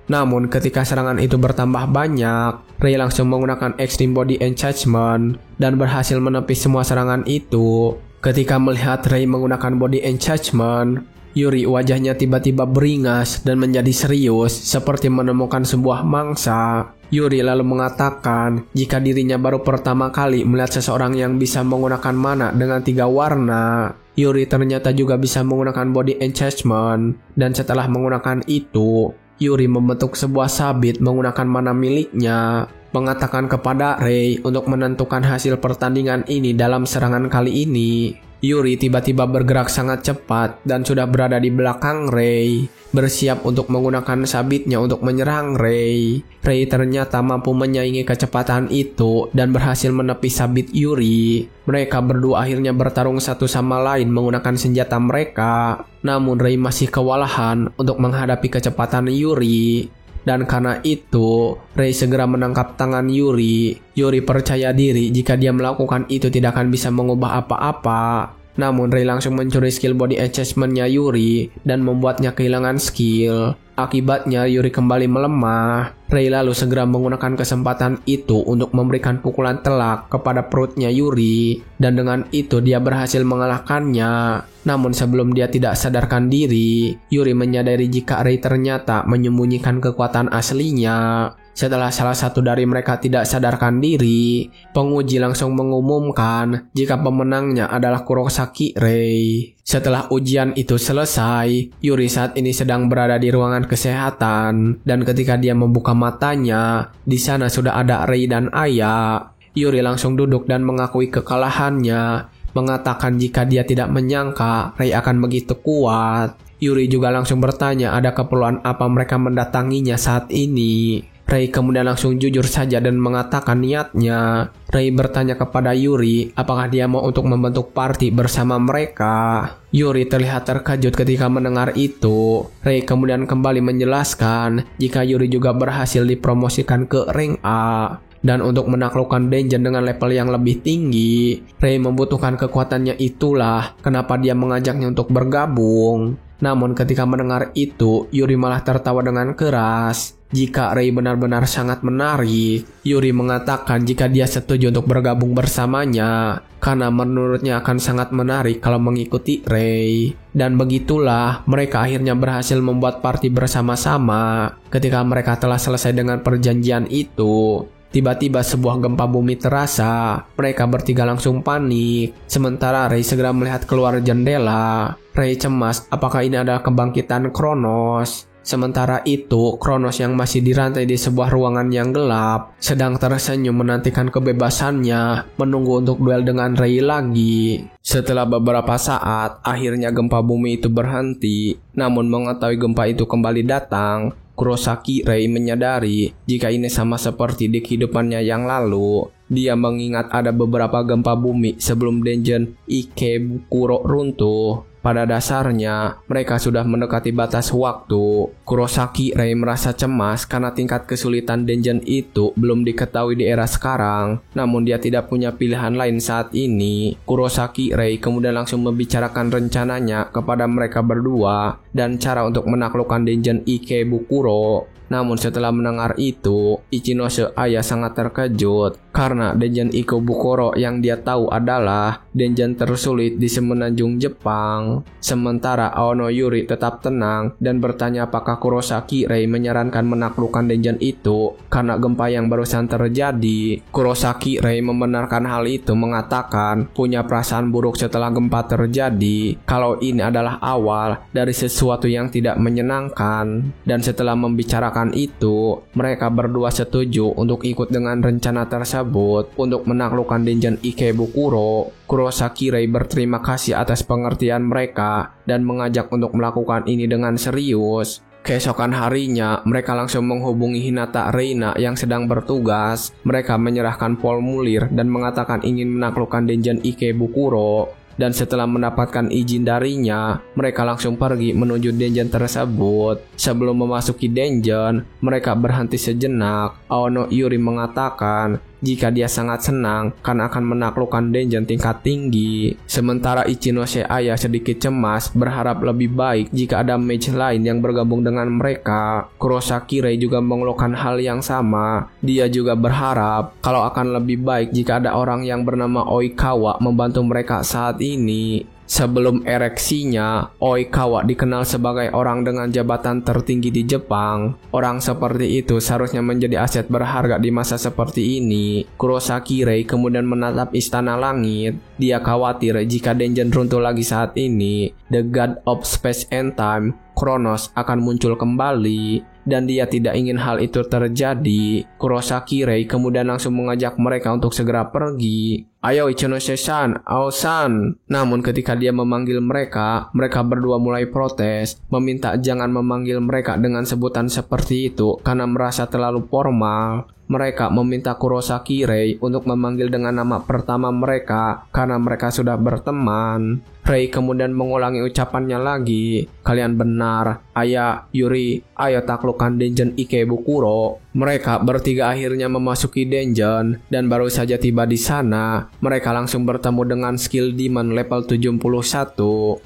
Namun ketika serangan itu bertambah banyak, Rei langsung menggunakan Extreme Body Enchantment dan berhasil menepis semua serangan itu. Ketika melihat Rei menggunakan Body Enchantment, Yuri wajahnya tiba-tiba beringas dan menjadi serius seperti menemukan sebuah mangsa. Yuri lalu mengatakan jika dirinya baru pertama kali melihat seseorang yang bisa menggunakan mana dengan 3 warna. Yuri ternyata juga bisa menggunakan Body Enchantment, dan setelah menggunakan itu, Yuri membentuk sebuah sabit menggunakan mana miliknya, mengatakan kepada Rei untuk menentukan hasil pertandingan ini dalam serangan kali ini. Yuri tiba-tiba bergerak sangat cepat dan sudah berada di belakang Rei, bersiap untuk menggunakan sabitnya untuk menyerang Rei. Rei ternyata mampu menyaingi kecepatan itu dan berhasil menepis sabit Yuri. Mereka berdua akhirnya bertarung satu sama lain menggunakan senjata mereka. Namun Rei masih kewalahan untuk menghadapi kecepatan Yuri. Dan karena itu, Rei segera menangkap tangan Yuri. Yuri percaya diri jika dia melakukan itu tidak akan bisa mengubah apa-apa. Namun Rei langsung mencuri skill Body Enchantment-nya Yuri dan membuatnya kehilangan skill. Akibatnya Yuri kembali melemah. Rei lalu segera menggunakan kesempatan itu untuk memberikan pukulan telak kepada perutnya Yuri. Dan dengan itu dia berhasil mengalahkannya. Namun sebelum dia tidak sadarkan diri, Yuri menyadari jika Rei ternyata menyembunyikan kekuatan aslinya. Setelah salah satu dari mereka tidak sadarkan diri, penguji langsung mengumumkan jika pemenangnya adalah Kurosaki Rei. Setelah ujian itu selesai, Yuri saat ini sedang berada di ruangan kesehatan, dan ketika dia membuka matanya, di sana sudah ada Rei dan Aya. Yuri langsung duduk dan mengakui kekalahannya, mengatakan jika dia tidak menyangka Rei akan begitu kuat. Yuri juga langsung bertanya ada keperluan apa mereka mendatanginya saat ini. Rei kemudian langsung jujur saja dan mengatakan niatnya. Rei bertanya kepada Yuri apakah dia mau untuk membentuk party bersama mereka. Yuri terlihat terkejut ketika mendengar itu. Rei kemudian kembali menjelaskan jika Yuri juga berhasil dipromosikan ke rank A. Dan untuk menaklukkan Denjin dengan level yang lebih tinggi, Rei membutuhkan kekuatannya, itulah kenapa dia mengajaknya untuk bergabung. Namun ketika mendengar itu, Yuri malah tertawa dengan keras. Jika Rei benar-benar sangat menarik, Yuri mengatakan jika dia setuju untuk bergabung bersamanya, karena menurutnya akan sangat menarik kalau mengikuti Rei. Dan begitulah mereka akhirnya berhasil membuat party bersama-sama. Ketika mereka telah selesai dengan perjanjian itu, tiba-tiba sebuah gempa bumi terasa. Mereka bertiga langsung panik. Sementara Rei segera melihat keluar jendela. Rei cemas apakah ini adalah kebangkitan Kronos. Sementara itu, Kronos yang masih dirantai di sebuah ruangan yang gelap sedang tersenyum menantikan kebebasannya, menunggu untuk duel dengan Rei lagi. Setelah beberapa saat, akhirnya gempa bumi itu berhenti. Namun mengetahui gempa itu kembali datang, Kurosaki Rei menyadari jika ini sama seperti di kehidupannya yang lalu. Dia mengingat ada beberapa gempa bumi sebelum Denjin Ikebukuro runtuh. Pada dasarnya, mereka sudah mendekati batas waktu. Kurosaki Rei merasa cemas karena tingkat kesulitan Denjin itu belum diketahui di era sekarang. Namun dia tidak punya pilihan lain saat ini. Kurosaki Rei kemudian langsung membicarakan rencananya kepada mereka berdua dan cara untuk menaklukkan Denjin Ikebukuro. Namun setelah mendengar itu, Ichinose Aya sangat terkejut karena Denjin Ikebukuro yang dia tahu adalah Denjin tersulit di semenanjung Jepang. Sementara Aono Yuri tetap tenang dan bertanya apakah Kurosaki Rei menyarankan menaklukkan Denjin itu karena gempa yang barusan terjadi. Kurosaki Rei membenarkan hal itu, mengatakan punya perasaan buruk setelah gempa terjadi, kalau ini adalah awal dari sesuatu yang tidak menyenangkan. Dan setelah membicarakan itu, mereka berdua setuju untuk ikut dengan rencana tersebut untuk menaklukkan Denjin Ikebukuro. Kurosaki Rei berterima kasih atas pengertian mereka dan mengajak untuk melakukan ini dengan serius. Keesokan harinya, mereka langsung menghubungi Hinata Reina yang sedang bertugas. Mereka menyerahkan formulir dan mengatakan ingin menaklukkan Denjin Ikebukuro. Dan setelah mendapatkan izin darinya, mereka langsung pergi menuju dungeon tersebut. Sebelum memasuki dungeon, mereka berhenti sejenak. Aono Yuri mengatakan jika dia sangat senang karena akan menaklukkan dungeon tingkat tinggi. Sementara Ichinose Aya sedikit cemas, berharap lebih baik jika ada mage lain yang bergabung dengan mereka. Kurosaki Rei juga mengeluhkan hal yang sama. Dia juga berharap kalau akan lebih baik jika ada orang yang bernama Oikawa membantu mereka saat ini. Sebelum ereksinya, Oikawa dikenal sebagai orang dengan jabatan tertinggi di Jepang. Orang seperti itu seharusnya menjadi aset berharga di masa seperti ini. Kurosaki Rei kemudian menatap istana langit. Dia khawatir jika dungeon runtuh lagi saat ini, The God of Space and Time, Kronos, akan muncul kembali. Dan dia tidak ingin hal itu terjadi. Kurosaki Rei kemudian langsung mengajak mereka untuk segera pergi. Ayo Ichinose-san, Ao-san. Namun ketika dia memanggil mereka, mereka berdua mulai protes, meminta jangan memanggil mereka dengan sebutan seperti itu karena merasa terlalu formal. Mereka meminta Kurosaki Rei untuk memanggil dengan nama pertama mereka karena mereka sudah berteman. Rei kemudian mengulangi ucapannya lagi. Kalian benar, Aya, Yuri, ayo taklukkan dungeon Ikebukuro. Mereka bertiga akhirnya memasuki dungeon dan baru saja tiba di sana, mereka langsung bertemu dengan skill demon level 71.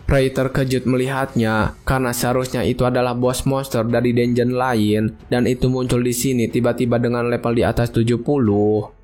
Rei terkejut melihatnya karena seharusnya itu adalah boss monster dari dungeon lain dan itu muncul di sini tiba-tiba dengan level di atas 70.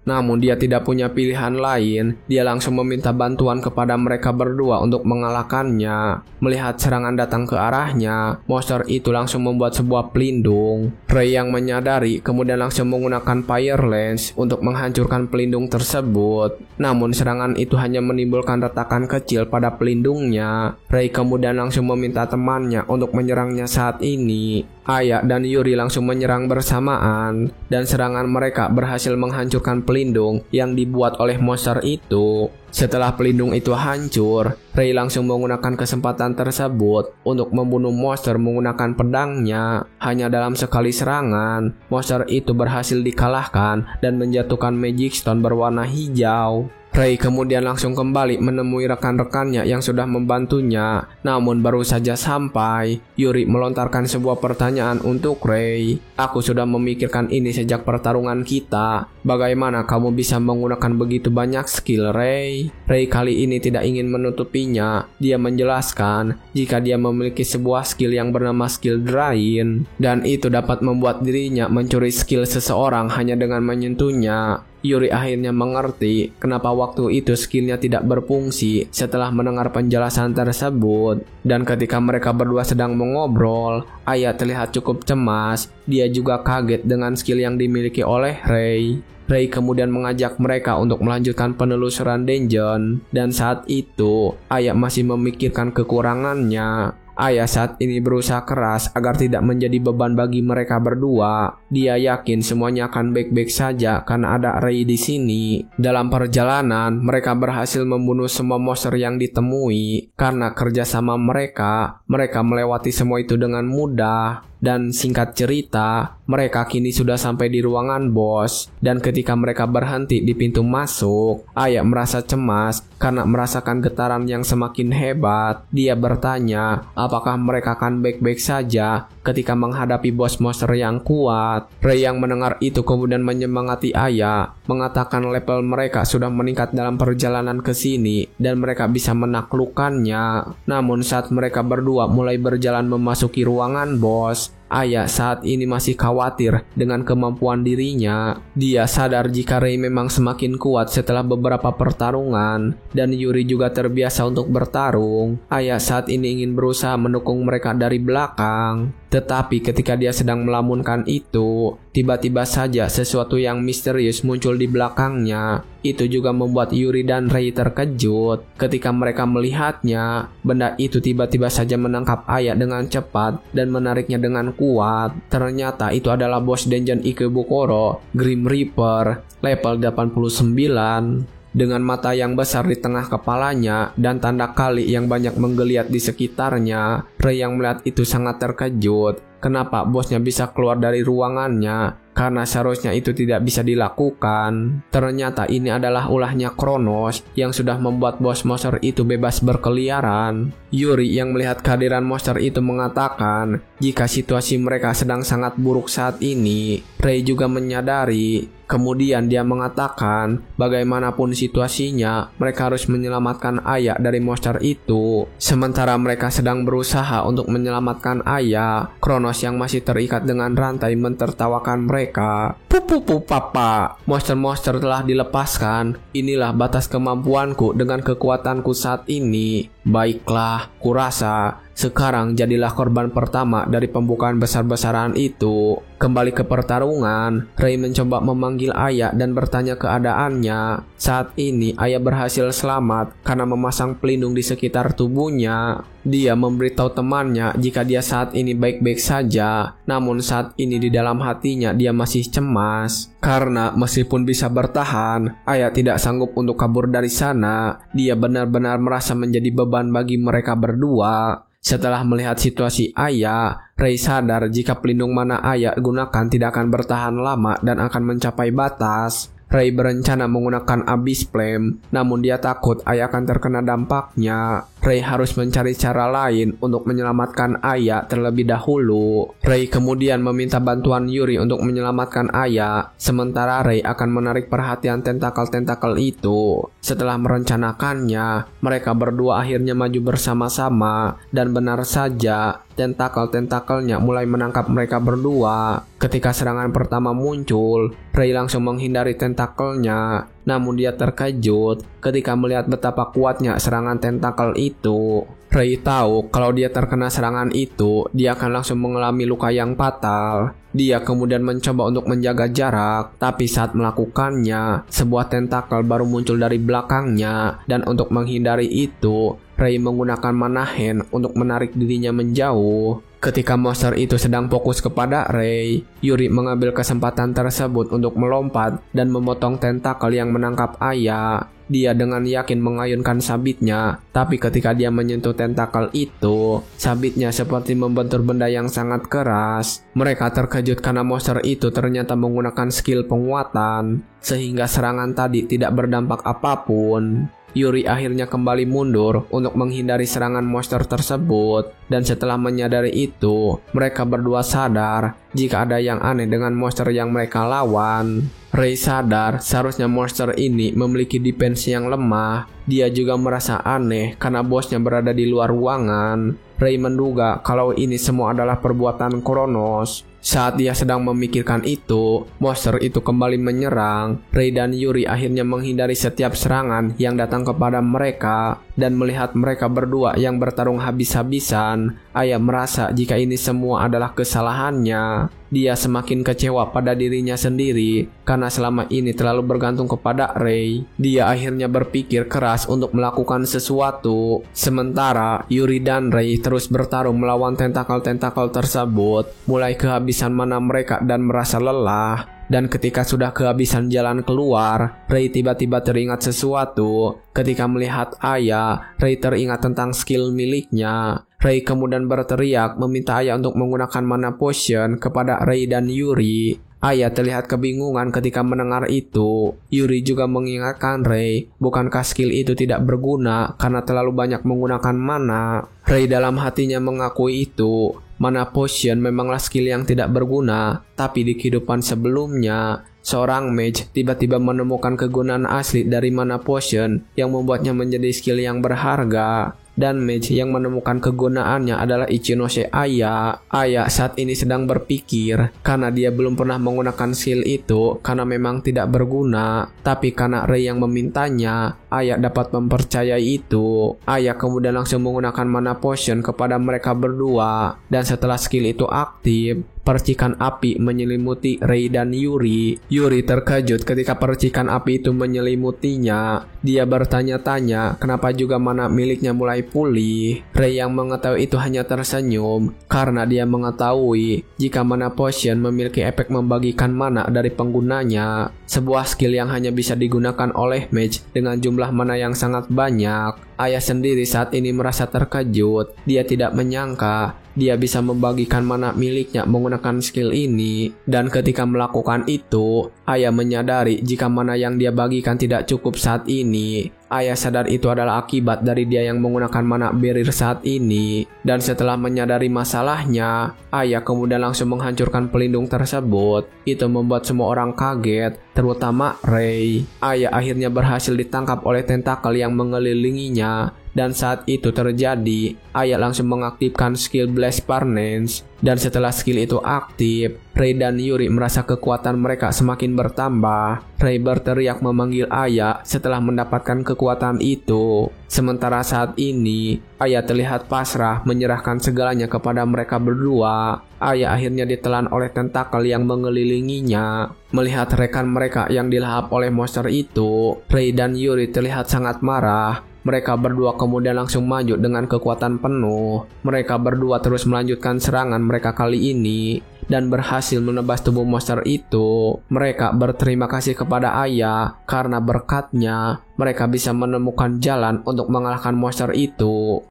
Namun dia tidak punya pilihan lain. Dia langsung meminta bantuan kepada mereka berdua untuk mengalahkannya. Melihat serangan datang ke arahnya, monster itu langsung membuat sebuah pelindung. Rei yang menyadari kemudian langsung menggunakan Fire Lance untuk menghancurkan pelindung tersebut. Namun serangan itu hanya menimbulkan retakan kecil pada pelindungnya. Rei kemudian langsung meminta temannya untuk menyerangnya saat ini. Aya dan Yuri langsung menyerang bersamaan, dan serangan mereka berhasil menghancurkan pelindung yang dibuat oleh monster itu. Setelah pelindung itu hancur, Rei langsung menggunakan kesempatan tersebut untuk membunuh monster menggunakan pedangnya. Hanya dalam sekali serangan, monster itu berhasil dikalahkan dan menjatuhkan Magic Stone berwarna hijau. Rei kemudian langsung kembali menemui rekan-rekannya yang sudah membantunya. Namun baru saja sampai, Yuri melontarkan sebuah pertanyaan untuk Rei. "Aku sudah memikirkan ini sejak pertarungan kita. Bagaimana kamu bisa menggunakan begitu banyak skill, Rei?" Rei kali ini tidak ingin menutupinya. Dia menjelaskan jika dia memiliki sebuah skill yang bernama skill Drain, dan itu dapat membuat dirinya mencuri skill seseorang hanya dengan menyentuhnya. Yuri akhirnya mengerti kenapa waktu itu skillnya tidak berfungsi setelah mendengar penjelasan tersebut. Dan ketika mereka berdua sedang mengobrol, Aya terlihat cukup cemas. Dia juga kaget dengan skill yang dimiliki oleh Rei. Rei kemudian mengajak mereka untuk melanjutkan penelusuran dungeon, dan saat itu Aya masih memikirkan kekurangannya. Aya saat ini berusaha keras agar tidak menjadi beban bagi mereka berdua. Dia yakin semuanya akan baik-baik saja karena ada Rei di sini. Dalam perjalanan, mereka berhasil membunuh semua monster yang ditemui. Karena kerjasama mereka melewati semua itu dengan mudah. Dan singkat cerita, mereka kini sudah sampai di ruangan bos. Dan ketika mereka berhenti di pintu masuk, Aya merasa cemas karena merasakan getaran yang semakin hebat. Dia bertanya apakah mereka akan baik-baik saja ketika menghadapi bos monster yang kuat. Rei yang mendengar itu kemudian menyemangati Aya, mengatakan level mereka sudah meningkat dalam perjalanan ke sini dan mereka bisa menaklukkannya. Namun saat mereka berdua mulai berjalan memasuki ruangan bos, Aya saat ini masih khawatir dengan kemampuan dirinya. Dia sadar jika Rei memang semakin kuat setelah beberapa pertarungan, dan Yuri juga terbiasa untuk bertarung. Aya saat ini ingin berusaha mendukung mereka dari belakang. Tetapi ketika dia sedang melamunkan itu, tiba-tiba saja sesuatu yang misterius muncul di belakangnya. Itu juga membuat Yuri dan Rei terkejut. Ketika mereka melihatnya, benda itu tiba-tiba saja menangkap Aya dengan cepat dan menariknya dengan kuat. Ternyata itu adalah bos dungeon Ikebukuro, Grim Reaper, level 89. Dengan mata yang besar di tengah kepalanya dan tanda kali yang banyak menggeliat di sekitarnya, Rei yang melihat itu sangat terkejut. Kenapa bosnya bisa keluar dari ruangannya? Karena seharusnya itu tidak bisa dilakukan. Ternyata ini adalah ulahnya Kronos yang sudah membuat bos monster itu bebas berkeliaran. Yuri yang melihat kehadiran monster itu mengatakan jika situasi mereka sedang sangat buruk saat ini. Rei juga menyadari. Kemudian dia mengatakan bagaimanapun situasinya mereka harus menyelamatkan Aya dari monster itu. Sementara mereka sedang berusaha untuk menyelamatkan Aya, Kronos yang masih terikat dengan rantai mentertawakan mereka. Pupu papa, monster-monster telah dilepaskan. Inilah batas kemampuanku dengan kekuatanku saat ini. Baiklah, kurasa sekarang jadilah korban pertama dari pembukaan besar-besaran itu. Kembali ke pertarungan, Rei mencoba memanggil Aya dan bertanya keadaannya. Saat ini Aya berhasil selamat karena memasang pelindung di sekitar tubuhnya. Dia memberitahu temannya jika dia saat ini baik-baik saja. Namun saat ini di dalam hatinya dia masih cemas. Karena meskipun bisa bertahan, Aya tidak sanggup untuk kabur dari sana. Dia benar-benar merasa menjadi beban bagi mereka berdua. Setelah melihat situasi Aya, Rei sadar jika pelindung mana Aya gunakan tidak akan bertahan lama dan akan mencapai batas. Rei berencana menggunakan Abyss Flame, namun dia takut Aya akan terkena dampaknya. Rei harus mencari cara lain untuk menyelamatkan Aya terlebih dahulu. Rei kemudian meminta bantuan Yuri untuk menyelamatkan Aya, sementara Rei akan menarik perhatian tentakel-tentakel itu. Setelah merencanakannya, mereka berdua akhirnya maju bersama-sama, dan benar saja, tentakel-tentakelnya mulai menangkap mereka berdua. Ketika serangan pertama muncul, Rei langsung menghindari tentakelnya. Namun dia terkejut ketika melihat betapa kuatnya serangan tentakel itu. Rei tahu kalau dia terkena serangan itu, dia akan langsung mengalami luka yang fatal. Dia kemudian mencoba untuk menjaga jarak, tapi saat melakukannya, sebuah tentakel baru muncul dari belakangnya, dan untuk menghindari itu, Ray menggunakan mana hand untuk menarik dirinya menjauh. Ketika monster itu sedang fokus kepada Ray, Yuri mengambil kesempatan tersebut untuk melompat dan memotong tentakel yang menangkap Aya. Dia dengan yakin mengayunkan sabitnya, tapi ketika dia menyentuh tentakel itu, sabitnya seperti membentur benda yang sangat keras. Mereka terkejut karena monster itu ternyata menggunakan skill penguatan, sehingga serangan tadi tidak berdampak apapun. Yuri akhirnya kembali mundur untuk menghindari serangan monster tersebut, dan setelah menyadari itu, mereka berdua sadar jika ada yang aneh dengan monster yang mereka lawan. Ray sadar seharusnya monster ini memiliki defense yang lemah. Dia juga merasa aneh karena bosnya berada di luar ruangan. Ray menduga kalau ini semua adalah perbuatan Kronos. Saat dia sedang memikirkan itu, monster itu kembali menyerang. Ray dan Yuri akhirnya menghindari setiap serangan yang datang kepada mereka, dan melihat mereka berdua yang bertarung habis-habisan, Aya merasa jika ini semua adalah kesalahannya. Dia semakin kecewa pada dirinya sendiri karena selama ini terlalu bergantung kepada Ray. Dia akhirnya berpikir keras untuk melakukan sesuatu. Sementara Yuri dan Ray terus bertarung melawan tentakel-tentakel tersebut, mulai kehabisan mana mereka dan merasa lelah. Dan ketika sudah kehabisan jalan keluar, Ray tiba-tiba teringat sesuatu. Ketika melihat Aya, Ray teringat tentang skill miliknya. Ray kemudian berteriak meminta Aya untuk menggunakan mana potion kepada Ray dan Yuri. Aya terlihat kebingungan ketika mendengar itu. Yuri juga mengingatkan Ray, bukankah skill itu tidak berguna karena terlalu banyak menggunakan mana? Ray dalam hatinya mengakui itu. Mana potion memanglah skill yang tidak berguna, tapi di kehidupan sebelumnya, seorang mage tiba-tiba menemukan kegunaan asli dari mana potion yang membuatnya menjadi skill yang berharga. Dan mage yang menemukan kegunaannya adalah Ichinose Aya. Aya saat ini sedang berpikir karena dia belum pernah menggunakan skill itu karena memang tidak berguna. Tapi karena Ray yang memintanya, Aya dapat mempercayai itu. Aya kemudian langsung menggunakan mana potion kepada mereka berdua. Dan setelah skill itu aktif, percikan api menyelimuti Ray dan Yuri. Yuri terkejut ketika percikan api itu menyelimutinya. Dia bertanya-tanya kenapa juga mana miliknya mulai pulih. Ray yang mengetahui itu hanya tersenyum karena dia mengetahui jika mana potion memiliki efek membagikan mana dari penggunanya. Sebuah skill yang hanya bisa digunakan oleh mage dengan jumlah mana yang sangat banyak. Aya sendiri saat ini merasa terkejut. Dia tidak menyangka dia bisa membagikan mana miliknya menggunakan skill ini. Dan ketika melakukan itu, Aya menyadari jika mana yang dia bagikan tidak cukup saat ini. Aya sadar itu adalah akibat dari dia yang menggunakan mana barrier saat ini. Dan setelah menyadari masalahnya, Aya kemudian langsung menghancurkan pelindung tersebut. Itu membuat semua orang kaget, terutama Ray. Aya akhirnya berhasil ditangkap oleh tentakel yang mengelilinginya. Dan saat itu terjadi, Aya langsung mengaktifkan skill Blast Furnace. Dan setelah skill itu aktif, Ray dan Yuri merasa kekuatan mereka semakin bertambah. Ray berteriak memanggil Aya setelah mendapatkan kekuatan itu. Sementara saat ini, Aya terlihat pasrah menyerahkan segalanya kepada mereka berdua. Aya akhirnya ditelan oleh tentakel yang mengelilinginya. Melihat rekan mereka yang dilahap oleh monster itu, Ray dan Yuri terlihat sangat marah. Mereka berdua kemudian langsung maju dengan kekuatan penuh. Mereka berdua terus melanjutkan serangan mereka kali ini dan berhasil menebas tubuh monster itu. Mereka berterima kasih kepada Aya karena berkatnya mereka bisa menemukan jalan untuk mengalahkan monster itu.